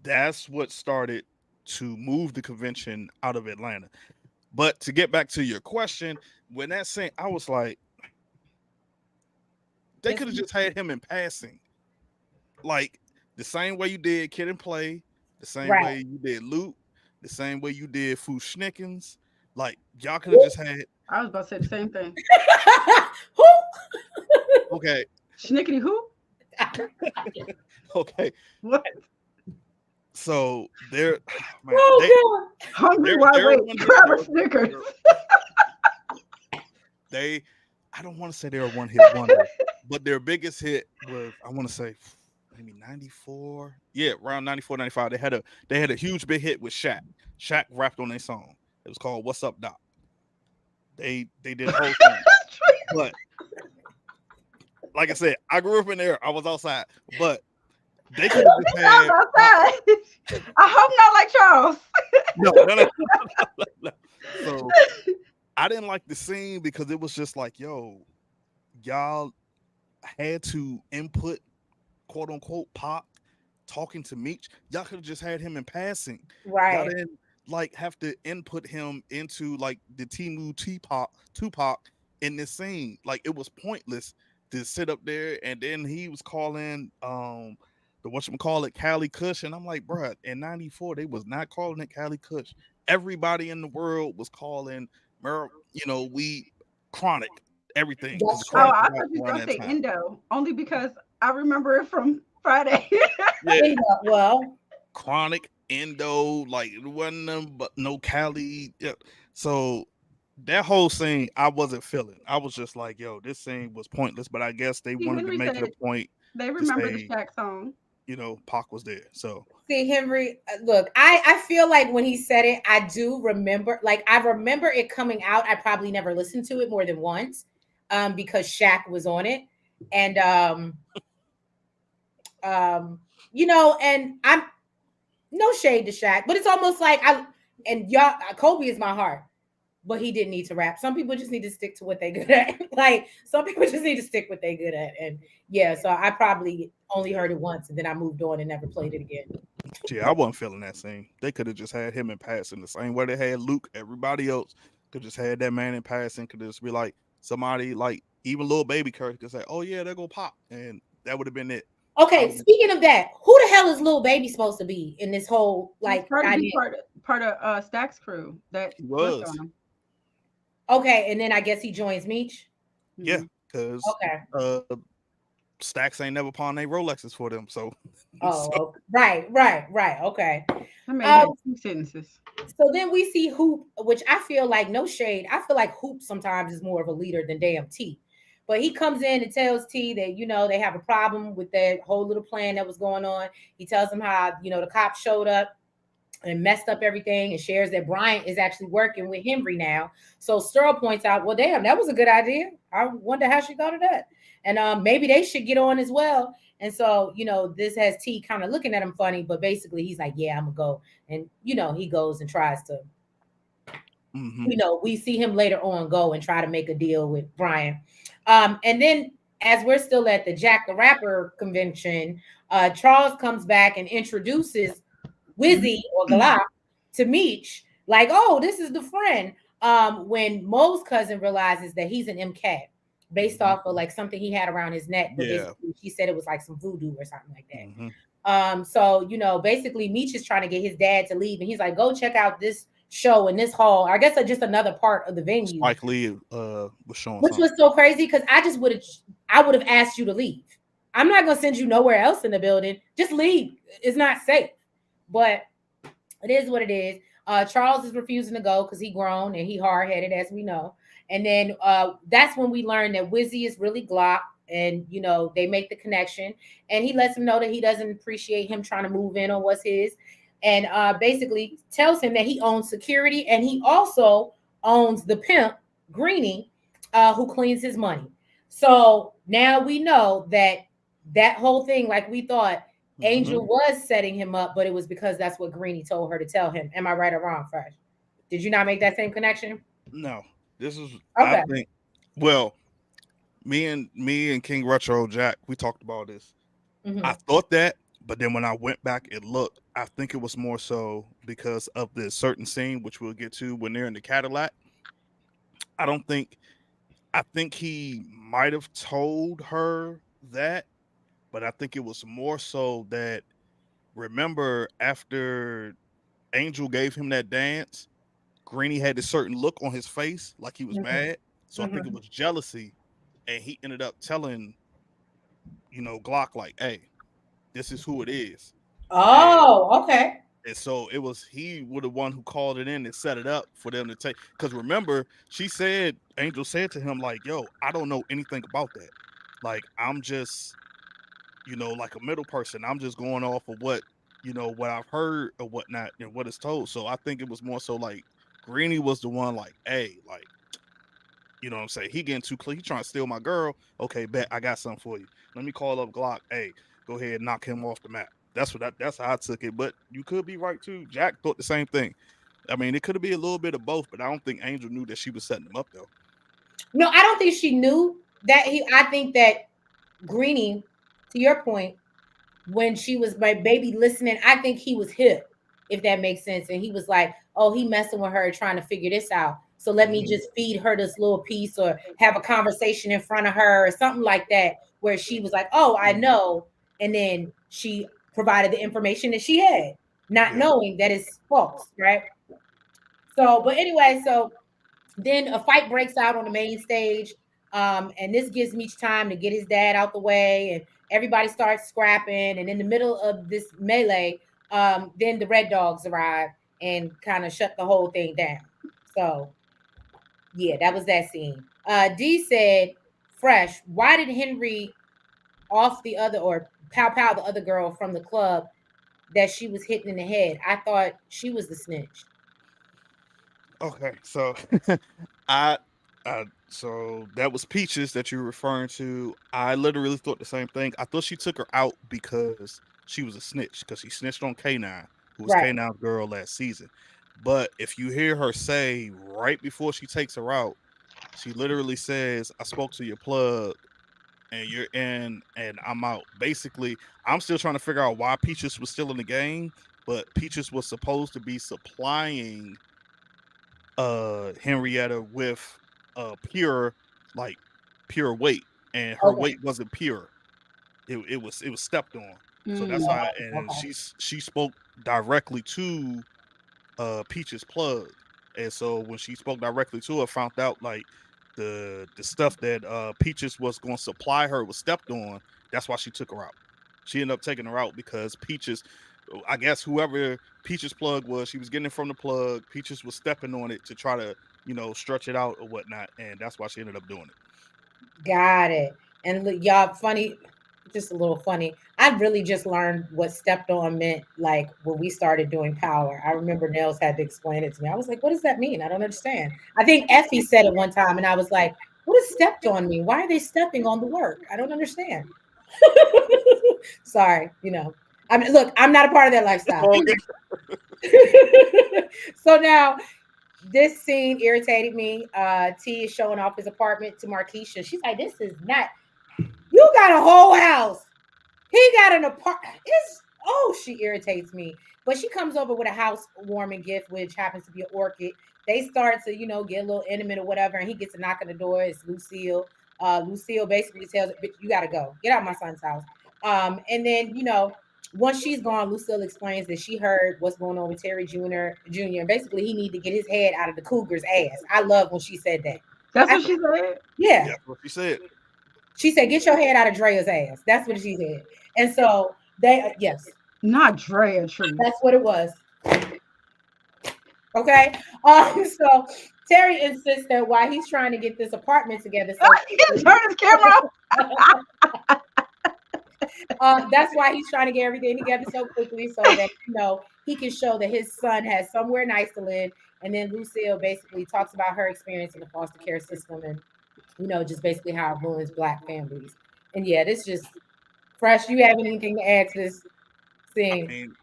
That's what started to move the convention out of Atlanta. But to get back to your question, when that scene, I was like, they could have just had him in passing, like the same way you did Kid and Play, the same way you did Luke, the same way you did Fu Schnickens. Like, y'all could have just had. I was about to say the same thing. Who? Okay. Schnickety who? Okay. What? So they're hungry. Why wait? Grab a Snickers. I don't want to say they're a one hit wonder, but their biggest hit was, I want to say, maybe 94. Yeah, around 94, 95. They had a huge big hit with Shaq. Shaq rapped on their song. It was called "What's Up, Doc." They did the whole thing. But like I said, I grew up in there. I was outside, but they could have just had. Outside. I hope not like Charles. No. So I didn't like the scene because it was just like, yo, y'all had to input, quote unquote, Pop talking to Meech. Y'all could have just had him in passing. Right. Y'all didn't have to input him into like the Timu Tupac in this scene. Like, it was pointless to sit up there, and then he was calling the whatchamacallit Cali Kush, and I'm like, bruh, in 94 they was not calling it Cali Kush. Everybody in the world was calling weed chronic, everything. I thought you were gonna say Indo, only because I remember it from Friday. Yeah. Well, chronic, Indo, like it wasn't them, but no Cali. Yeah. So that whole scene, I wasn't feeling. I was just like, yo, this scene was pointless. But I guess they wanted to make it a point. They remember the Shaq song. Pac was there. So see, Henry, look, I feel like when he said it, I do remember. Like, I remember it coming out. I probably never listened to it more than once, because Shaq was on it, and and I'm no shade to Shaq, but it's almost like Kobe is my heart. But he didn't need to rap. Some people just need to stick to what they're good at. Like, some people just need to stick what they're good at. And yeah, so I probably only heard it once, and then I moved on and never played it again. Yeah, I wasn't feeling that scene. They could have just had him in passing the same way they had Luke. Everybody else could just had that man in passing. Could just be like somebody, like even Lil Baby Kirk, could say, "Oh yeah, they're gonna Pop," and that would have been it. Okay, speaking of that, who the hell is Lil Baby supposed to be in this whole like part of Stack's crew that was on him? Okay, and then I guess he joins Meech. Yeah, because Stacks ain't never pawned their Rolexes for them. So, Oh, right. Okay. I made Um, like 2 sentences. so then we see Hoop, which I feel like no shade. I feel like Hoop sometimes is more of a leader than damn T. But he comes in and tells T that, they have a problem with that whole little plan that was going on. He tells him how, the cops showed up and messed up everything, and shares that Bryant is actually working with Henry now. So Sterl points out, well, damn, that was a good idea. I wonder how she thought of that. And maybe they should get on as well. And so, this has T kind of looking at him funny, but basically he's like, yeah, I'm gonna go. And, he goes and tries to, we see him later on go and try to make a deal with Brian. And then as we're still at the Jack the Rapper convention, Charles comes back and introduces Wizzy or Glock to Meech, like, oh, this is the friend. When Mo's cousin realizes that he's an MCAT based off of like something he had around his neck, but basically she said it was like some voodoo or something like that. So basically Meech is trying to get his dad to leave, and he's like, go check out this show in this hall. I guess just another part of the venue. Spike Lee was showing, which was so crazy because I would have asked you to leave. I'm not gonna send you nowhere else in the building. Just leave. It's not safe. But it is what it is. Charles is refusing to go because he grown and he hard headed, as we know. And then that's when we learn that Wizzy is really Glock, and they make the connection. And he lets him know that he doesn't appreciate him trying to move in on what's his, and basically tells him that he owns security, and he also owns the pimp Greenie, who cleans his money. So now we know that whole thing, like we thought, Angel was setting him up, but it was because that's what Greenie told her to tell him. Am I right or wrong, Fresh? Did you not make that same connection? No, this is okay. I think. Well, me and King Retro Jack, we talked about this. I thought that, but then when I went back and looked, I think it was more so because of the certain scene, which we'll get to when they're in the Cadillac. I think he might have told her that, but I think it was more so that, remember, after Angel gave him that dance, Greenie had this certain look on his face, like he was mad. So I think it was jealousy, and he ended up telling, Glock, like, hey, this is who it is. Oh, okay. And so he was the one who called it in and set it up for them to take. Because remember, Angel said to him, like, yo, I don't know anything about that. Like, I'm just, like a middle person. I'm just going off of what I've heard or whatnot and what is told. So I think it was more so like Greenie was the one, like, hey, like, what I'm saying? He getting too close. He trying to steal my girl. Okay, bet I got something for you. Let me call up Glock. Hey, go ahead and knock him off the map. That's how I took it. But you could be right too. Jack thought the same thing. I mean, it could be a little bit of both, but I don't think Angel knew that she was setting him up though. No, I don't think she knew that I think that Greenie, to your point, when she was my baby listening, I think he was hip, if that makes sense. And he was like, oh, he messing with her trying to figure this out. So let me just feed her this little piece or have a conversation in front of her or something like that, where she was like, oh, I know. And then she provided the information that she had, not knowing that it's false, right? So, but anyway, so then a fight breaks out on the main stage. And this gives Meech time to get his dad out the way, and everybody starts scrapping. And in the middle of this melee, then the Red Dogs arrive and kind of shut the whole thing down. So, yeah, that was that scene. D said, Fresh, why did Henry off the other or pow pow the other girl from the club that she was hitting in the head? I thought she was the snitch. Okay, so I so that was Peaches that you're referring to. I literally thought the same thing. I thought she took her out because she was a snitch, because she snitched on K9, who was K9's girl last season. But if you hear her say right before she takes her out, she literally says, I spoke to your plug and you're in and I'm out. Basically, I'm still trying to figure out why Peaches was still in the game, but Peaches was supposed to be supplying Henrietta with pure weight, and her weight wasn't pure. It was stepped on. So that's how, and she spoke directly to Peach's plug. And so when she spoke directly to her, found out like the stuff that Peaches was going to supply her was stepped on, That's why she took her out. She ended up taking her out because Peaches, I guess whoever Peaches' plug was, she was getting it from the plug. Peaches was stepping on it to try to, stretch it out or whatnot, and that's why she ended up doing it. Got it. And y'all, funny, just a little funny. I really just learned what stepped on meant like when we started doing power. I remember Nels had to explain it to me. I was like, what does that mean? I don't understand. I think Effie said it one time, and I was like, what does stepped on mean? Why are they stepping on the work? I don't understand. Sorry, I mean, look, I'm not a part of that lifestyle. So now this scene irritated me. T is showing off his apartment to Markeisha. She's like, this is not, you got a whole house. He got an apartment. She irritates me. But she comes over with a housewarming gift, which happens to be an orchid. They start to, get a little intimate or whatever, and he gets a knock on the door. It's Lucille. Lucille basically tells her, bitch, you gotta go. Get out of my son's house. And then, once she's gone, Lucille explains that she heard what's going on with Terry Jr. And basically he need to get his head out of the cougar's ass. I love when she said that. That's what she said? Yeah. That's what she said. She said, get your head out of Drea's ass. That's what she said. And so yes. Not Drea Tree. That's what it was. Okay. So Terry insists that while he's trying to get this apartment together. So he can turn his camera off. That's why he's trying to get everything together so quickly so that, he can show that his son has somewhere nice to live. And then Lucille basically talks about her experience in the foster care system and, just basically how it ruins Black families. And yeah, this just fresh. You have anything to add to this scene? I mean,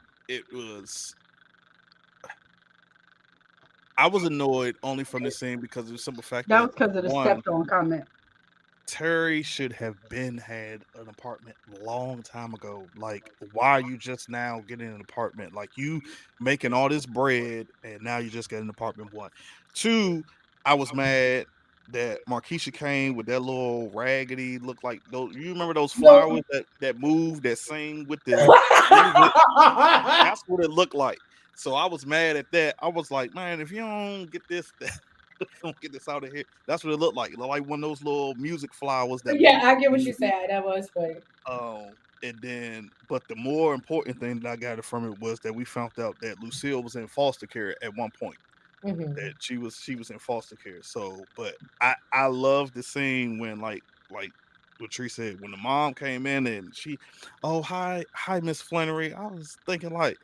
I was annoyed only from this scene because of the simple fact that was because of the stepped on comment. Terry should have had an apartment a long time ago. Like, why are you just now getting an apartment? Like, you making all this bread and now you just get an apartment. 1, 2, I was mad that Markeisha came with that little raggedy look like those. You remember those flowers that move, that sing with the that's what it looked like. So I was mad at that. I was like, man, if you don't get this, don't get this out of here. That's what it looked like. It looked like one of those little music flowers. I get what you said. That was funny. But the more important thing that I got from it was that we found out that Lucille was in foster care at one point. Mm-hmm. That she was in foster care. So, but I love the scene when like what Tree said, when the mom came in and she, hi Miss Flannery. I was thinking like,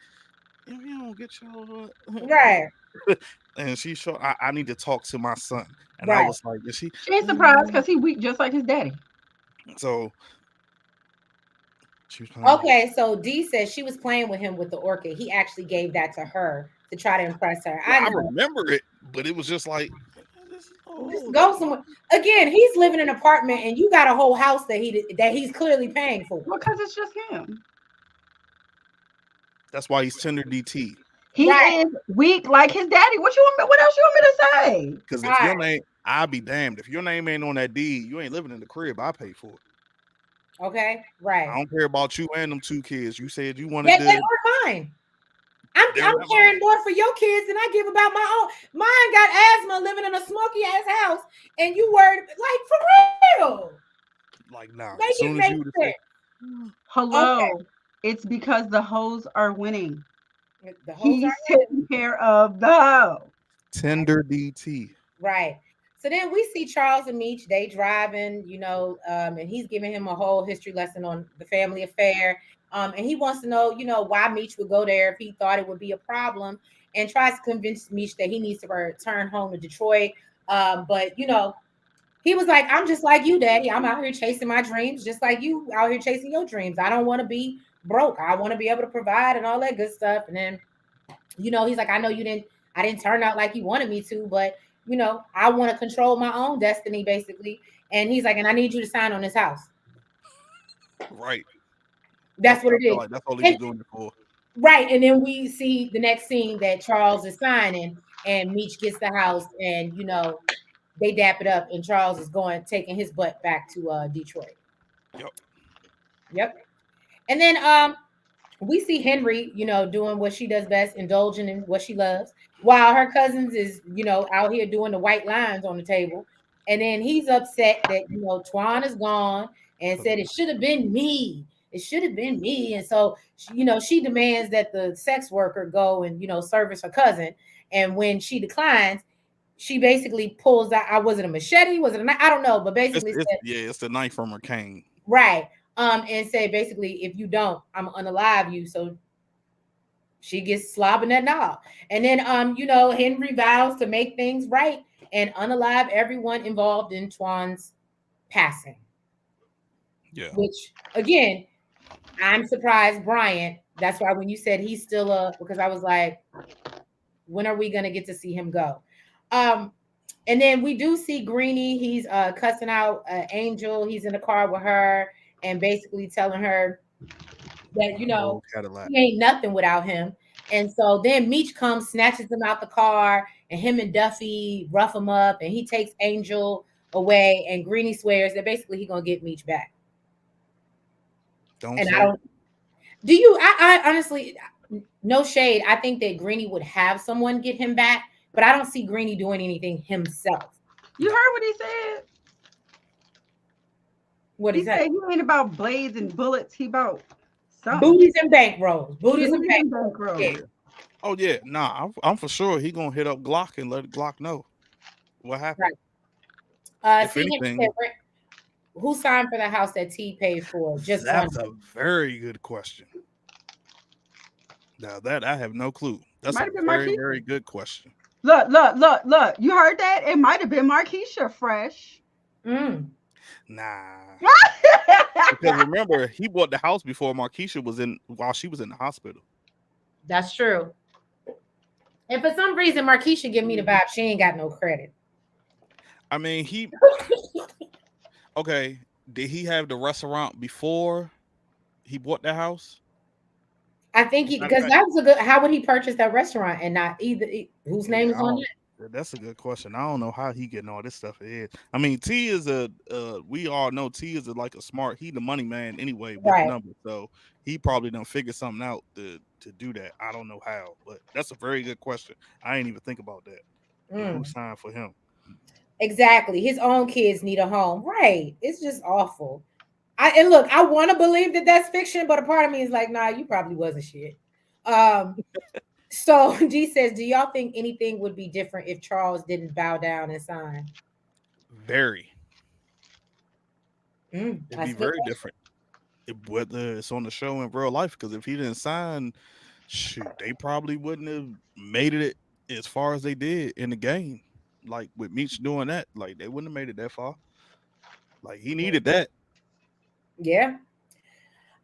if you don't get your right. And she showed, I need to talk to my son. And right. I was like, she ain't surprised because he weak just like his daddy. So okay, so D says she was playing with him with the orchid. He actually gave that to her to try to impress her. I remember it, but it was just like, just go somewhere. Again, he's living in an apartment and you got a whole house that he's clearly paying for. Well, because it's just him. That's why he's tender DT. He is weak like his daddy. What else you want me to say? Because if your name, I'll be damned. If your name ain't on that deed, you ain't living in the crib. I pay for it. Okay, right. I don't care about you and them 2 kids. You said you wanted to. They were mine. I'm caring more for your kids than I give about my own. Mine got asthma, living in a smoky ass house, and you were like, for real. Like, nah. Make it make sense. Hello. Okay. It's because the hoes are winning. He's taking care of the hoe. Tender DT. Right. So then we see Charles and Meech, they driving, and he's giving him a whole history lesson on the family affair. And he wants to know, why Meech would go there if he thought it would be a problem, and tries to convince Meech that he needs to return home to Detroit. But, he was like, I'm just like you, Daddy. I'm out here chasing my dreams, just like you out here chasing your dreams. I don't want to be broke. I want to be able to provide and all that good stuff. And then, he's like, I know I didn't turn out like you wanted me to, but I want to control my own destiny, basically. And he's like, and I need you to sign on this house. Right. That's what it is. Like that's all he's doing it for. Right. And then we see the next scene that Charles is signing and Meech gets the house and, they dap it up and Charles is taking his butt back to Detroit. Yep. And then we see Henry, doing what she does best, indulging in what she loves, while her cousins is, out here doing the white lines on the table. And then he's upset that, Twan is gone. and said it should have been me. It should have been me. And so, she demands that the sex worker go and, service her cousin. And when she declines, she basically pulls out, was it a machete? Was it a knife? I don't know, but basically it's the knife from her cane. Right. And say basically, if you don't, I'm unalive you. So she gets slobbing that knob. And then, Henry vows to make things right and unalive everyone involved in Twan's passing. Yeah. Which, again, I'm surprised, Bryant. That's why when you said he's still because I was like, when are we going to get to see him go? And then we do see Greenie. He's cussing out Angel. He's in the car with her and basically telling her that, he ain't nothing without him. And so then Meech comes, snatches him out the car, and him and Duffy rough him up, and he takes Angel away, and Greenie swears that basically he's going to get Meech back. I honestly, no shade. I think that Greenie would have someone get him back, but I don't see Greenie doing anything himself. You heard what he said? What he said? He ain't about blades and bullets. He about something. Booties and bankrolls. Booties and bankrolls. Yeah. Oh yeah, nah, I'm for sure he gonna hit up Glock and let Glock know what happened. Right. Who signed for the house that T paid for? That's a very good question. Now that I have no clue. That's a very, very good question. Look. You heard that? It might have been Markeisha Fresh. Nah. Because remember, he bought the house before Markeisha while she was in the hospital. That's true. And for some reason, Markeisha give me the vibe she ain't got no credit. I mean, okay. Did he have the restaurant before he bought the house? I think because that was a good. How would he purchase that restaurant and not either? Whose name is on it? That's a good question. I don't know how he getting all this stuff in. I mean, T is we all know T is like a smart. He the money man anyway with the numbers, so he probably done figure something out to do that. I don't know how, but that's a very good question. I ain't even think about that. Who signed for him? Exactly. His own kids need a home. Right. It's just awful. I want to believe that that's fiction, but a part of me is like, nah, you probably wasn't shit. So G says, do y'all think anything would be different if Charles didn't bow down and sign? Very. It'd be very different. Whether it's on the show in real life, because if he didn't sign, shoot, they probably wouldn't have made it as far as they did in the game. Like with Meech doing that, like they wouldn't have made it that far. Like he needed that. Yeah.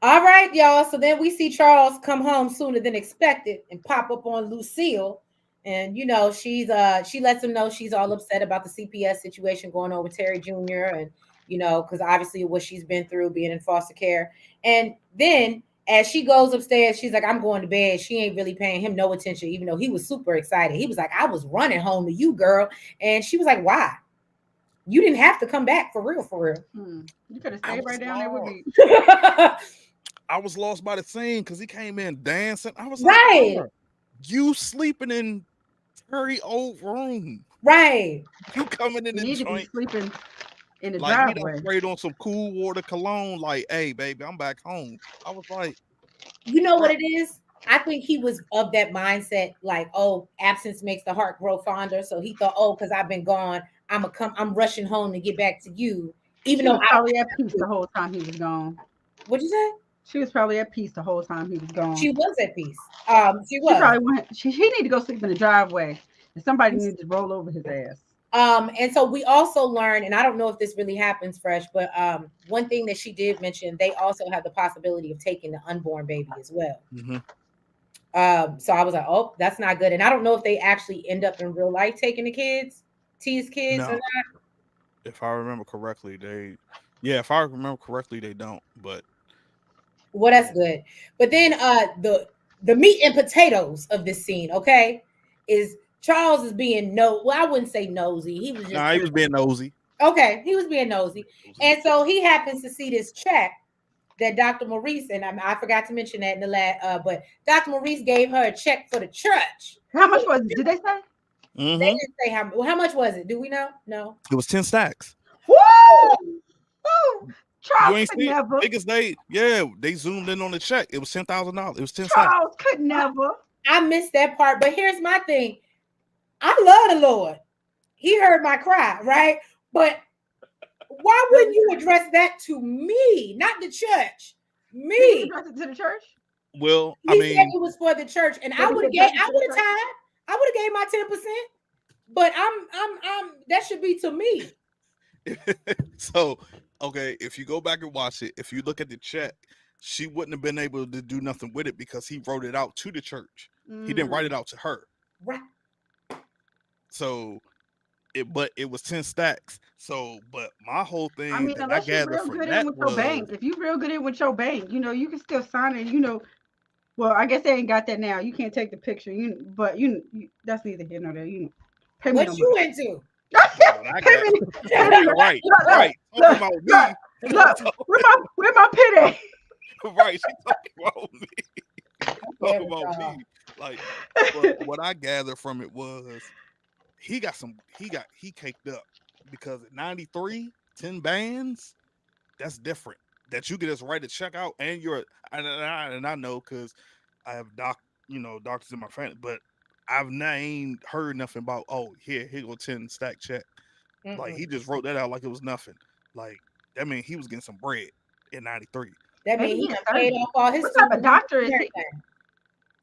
All right, y'all. So then we see Charles come home sooner than expected and pop up on Lucille. And, she lets him know she's all upset about the CPS situation going on with Terry Jr. And, because obviously what she's been through being in foster care. And then as she goes upstairs, she's like, I'm going to bed. She ain't really paying him no attention, even though he was super excited. He was like, I was running home to you, girl. And she was like, why? You didn't have to come back for real. You could have stayed right down there with me. I was lost by the scene because he came in dancing. I was like, you sleeping in Terry old room. Right. You coming in the joint. Sleeping in the driveway. He done sprayed on some cool water cologne. Like, hey, baby, I'm back home. I was like. You know what it is? I think he was of that mindset, like, oh, absence makes the heart grow fonder. So he thought, oh, because I've been gone, I'm rushing home to get back to you. Even though I was probably at peace the whole time he was gone. What'd you say? She was probably at peace the whole time he was gone. She was at peace. She was. She probably he need to go sleep in the driveway, and somebody needs to roll over his ass. And so we also learned, and I don't know if this really happens, Fresh, but one thing that she did mention, they also have the possibility of taking the unborn baby as well. Mm-hmm. So I was like, oh, that's not good. And I don't know if they actually end up in real life taking the kids, T's kids, or not. If I remember correctly, they don't. But well, that's good. But then the meat and potatoes of this scene, okay, is Charles is being I wouldn't say nosy. He was just he was being nosy. Okay, he was being nosy. And so he happens to see this check that Dr. Maurice, and I forgot to mention that in the last, but Dr. Maurice gave her a check for the church. How much was it? Did they say? Mm-hmm. They didn't say how much was it. Do we know? No. It was 10 stacks. Woo! Woo! You ain't seen it? Biggest day. Yeah, they zoomed in on the check. It was $10,000. It was 10 cents. Charles could never. I missed that part, but here's my thing. I love the Lord. He heard my cry, right? But why wouldn't you address that to me, not the church? Me. Did you address it to the church? Well, He said it was for the church, and I would have gave my 10%. But I'm that should be to me. So, okay, if you go back and watch it, if you look at the check, she wouldn't have been able to do nothing with it because he wrote it out to the church. He didn't write it out to her. Right. So but it was 10 stacks. So, but my whole thing, I mean, that unless I you're gathered real from good that in with was, your bank, if you real good in with your bank, you know, you can still sign it. You know, well, I guess they ain't got that now. You can't take the picture. But that's neither here nor there. You know, pay what me you into? Right. Talking about me. Look, where my pity? Right, she talking about me. Talking about me. Like, but what I gathered from it was he caked up because at 93, 10 bands, that's different. That you can just write a check out and and I know because I have doctors in my family, but ain't heard nothing about, oh, here go 10 stack check. Like, he just wrote that out like it was nothing. Like, that mean he was getting some bread in 93. That means he paid off all his. What type of doctor is he?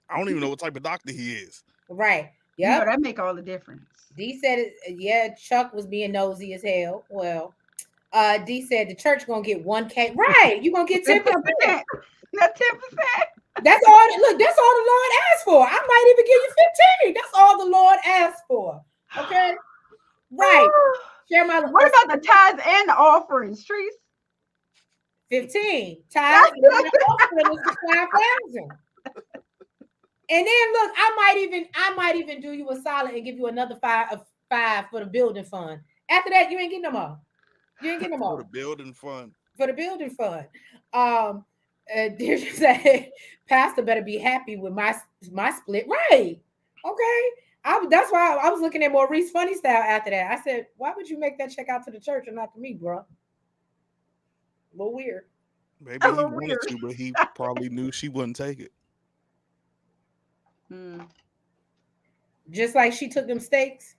I don't even know what type of doctor he is. Right. Yeah. You know, that make all the difference. D said, yeah, Chuck was being nosy as hell. Well, D said the church gonna get 1K. Right. You gonna get 10%. Not 10%. That's all. Look, that's all the Lord asked for. I might even give you 15. That's all the Lord asked for. Okay. Right. Share my. What about the tithes and the offerings, Trees? 15. Tithes and the offering is 5,000. And then look, I might even do you a solid and give you another five for the building fund. After that, you ain't getting no more. You ain't getting no more. For the building fund. For the building fund. Deirdre said, Pastor better be happy with my split. Right. Okay. That's why I was looking at Maurice Funny Style after that. I said, why would you make that check out to the church and not to me, bro? A little weird. Maybe he wanted to, but he probably knew she wouldn't take it. Just like she took them steaks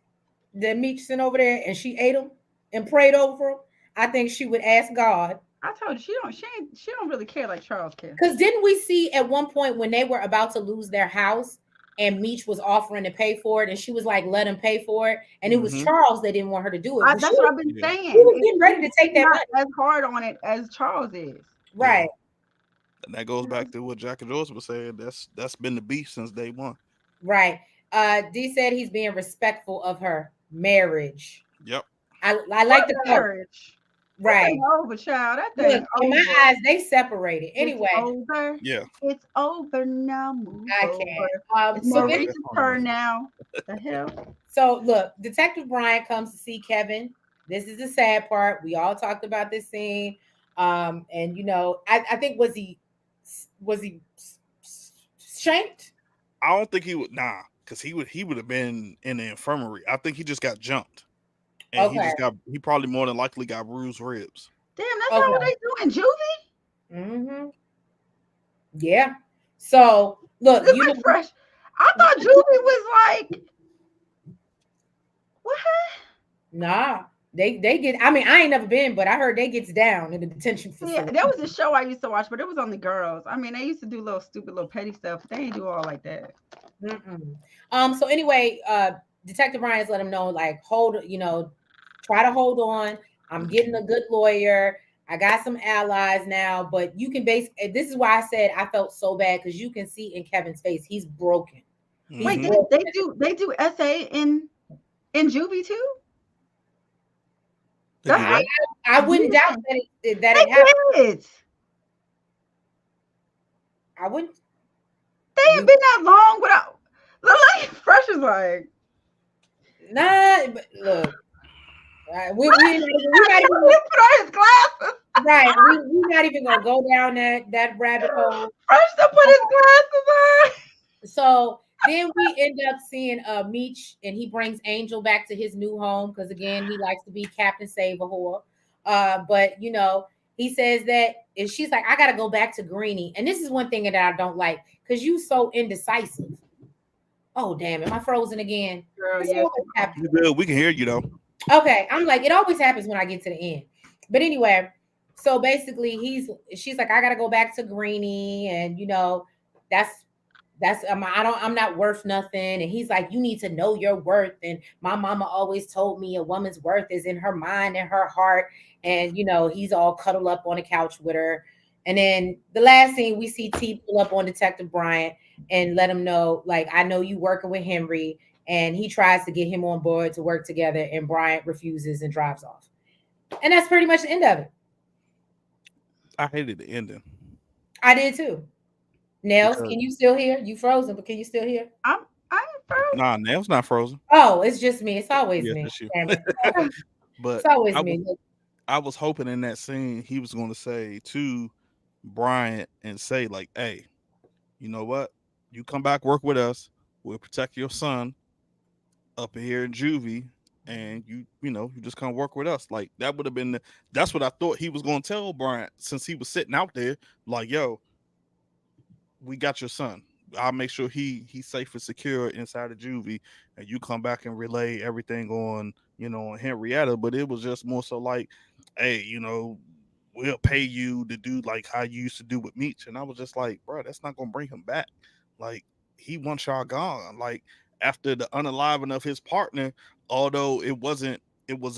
that Meech sent over there and she ate them and prayed over them, I think she would ask God. I told you she don't really care like Charles cares. Because didn't we see at one point when they were about to lose their house and Meech was offering to pay for it and she was like, let him pay for it, and it was Charles that didn't want her to do it. That's what I've been saying. He was getting ready to take that money. As hard on it as Charles is. Right. Yeah. And that goes back to what Jack and George was saying. That's been the beef since day one. Right. D said he's being respectful of her marriage. Yep. I like the marriage. Right. Over, child. That thing. In my eyes, they separated. Anyway. It's over. Yeah. It's over now. I can't. It's Maurice's turn now. The hell. So look, Detective Brian comes to see Kevin. This is the sad part. We all talked about this scene. And you know, I think was he shanked? I don't think he would. Nah, because he would have been in the infirmary. I think he just got jumped, and he probably more than likely got bruised ribs. Damn, that's not what they do in juvie. Mm-hmm. Yeah. So look, you know, fresh. I thought juvie was like what? Nah. They get. I mean, I ain't never been, but I heard they gets down in the detention facility. Yeah, that was a show I used to watch, but it was on the girls. I mean, they used to do little stupid, little petty stuff. But they ain't do all like that. So anyway, Detective Ryan's let him know, like, try to hold on. I'm getting a good lawyer. I got some allies now, but you can this is why I said I felt so bad because you can see in Kevin's face he's broken. Wait, they do SA in juvie too? I wouldn't doubt that it happened. I wouldn't. They ain't been that long without. Look like Fresh is like. Nah, but look. Right, we're not even put on his glasses. Right, we're not even gonna go down that rabbit hole. Fresh to put his glasses on. So then we end up seeing Meech, and he brings Angel back to his new home because again he likes to be Captain Save a Whore. But you know He says that if she's like, I gotta go back to Greenie. And this is one thing that I don't like, because you so indecisive. Oh damn, am I frozen again? Girl, yes. We can hear you though. Okay, I'm like, it always happens when I get to the end. But anyway, so basically she's like, I gotta go back to Greenie, and that's I'm not worth nothing. And he's like, you need to know your worth. And my mama always told me a woman's worth is in her mind and her heart. And he's all cuddled up on the couch with her. And then the last scene, we see T pull up on Detective Bryant and let him know, like, I know you working with Henry. And he tries to get him on board to work together, and Bryant refuses and drives off. And that's pretty much the end of it. I hated the ending. I did too. Nels, can you still hear? You frozen, but can you still hear? I'm frozen. Nah, Nels not frozen. Oh, it's just me. It's always me. But it's always me. I was hoping in that scene he was going to say to Bryant and say, like, hey, you know what? You come back, work with us. We'll protect your son up here in juvie, and you just come work with us. Like, that would have been that's what I thought he was going to tell Bryant, since he was sitting out there like, yo, we got your son. I'll make sure he's safe and secure inside of juvie, and you come back and relay everything on on Henrietta. But it was just more so like, hey, we'll pay you to do like how you used to do with Meech. And I was just like, bro, that's not gonna bring him back. Like, he wants y'all gone. Like, after the unaliving of his partner, although it was what's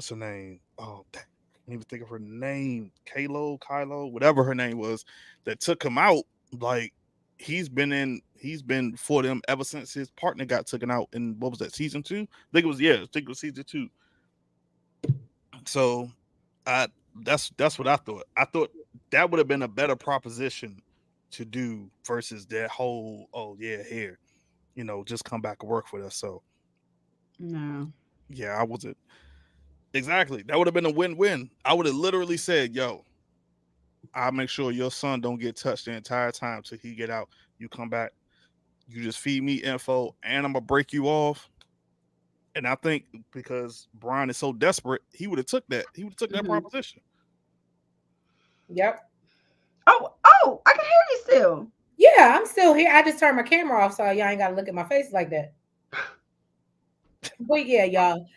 her name? Oh, I can't even think of her name. Kylo, whatever her name was, that took him out. Like, he's been for them ever since his partner got taken out in, what was that, season 2? I think it was season 2. So that's what I thought. I thought that would have been a better proposition to do versus that whole, oh yeah, here, just come back and work with us. So no. Yeah, I wasn't. Exactly. That would have been a win-win. I would have literally said, yo, I'll make sure your son don't get touched the entire time till he get out. You come back, you just feed me info, and I'm gonna break you off. And I think because Brian is so desperate, he would have took that. He would have took that proposition. Yep. Oh, I can hear you still. Yeah, I'm still here. I just turned my camera off, so y'all ain't gotta look at my face like that. But yeah, y'all.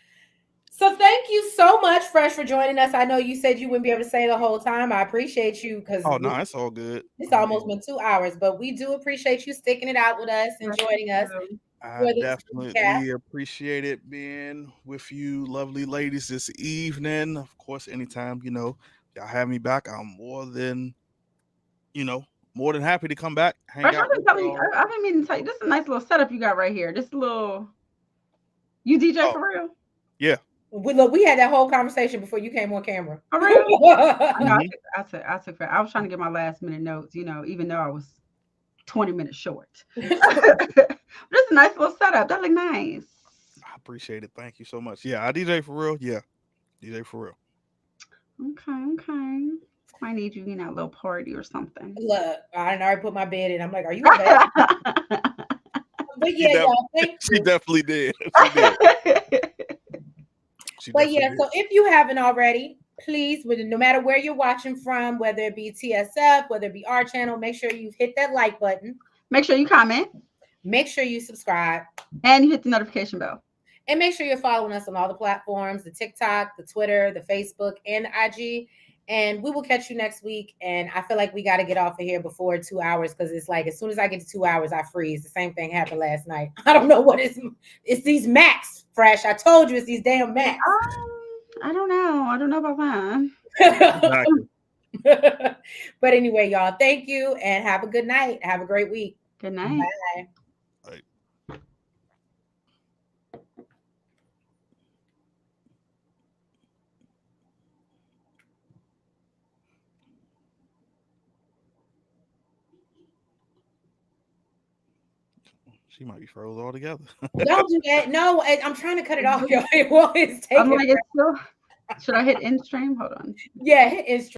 So thank you so much, Fresh, for joining us. I know you said you wouldn't be able to stay the whole time. I appreciate you, because It's all good. It's almost been 2 hours, but we do appreciate you sticking it out with us and joining us. I definitely appreciate it being with you, lovely ladies, this evening. Of course, anytime y'all have me back, I'm more than happy to come back. Hang out. I've been meaning to tell you, this is a nice little setup you got right here. This little, you DJ for real? Yeah. We had that whole conversation before you came on camera. For real? I took I was trying to get my last minute notes, even though I was 20 minutes short. This is a nice little setup. That look nice. I appreciate it. Thank you so much. Yeah, I DJ for real. Yeah, DJ for real. Okay. I need you a little party or something. Look, I already put my bed in. I'm like, are you okay? But yeah, she definitely did. But yeah, so if you haven't already, please, no matter where you're watching from, whether it be TSF, whether it be our channel, make sure you hit that like button. Make sure you comment. Make sure you subscribe. And you hit the notification bell. And make sure you're following us on all the platforms, the TikTok, the Twitter, the Facebook, and the IG. And we will catch you next week. And I feel like we got to get off of here before 2 hours, because it's like as soon as I get to 2 hours, I freeze. The same thing happened last night. I don't know what it's these Macs, Fresh. I told you it's these damn Macs. I don't know. I don't know about that. Exactly. But anyway, y'all, thank you and have a good night. Have a great week. Good night. Bye. She might be froze altogether. Don't do that. No, I'm trying to cut it off. Y'all. It won't. It's taking. Should I hit end stream? Hold on. Yeah, hit end stream.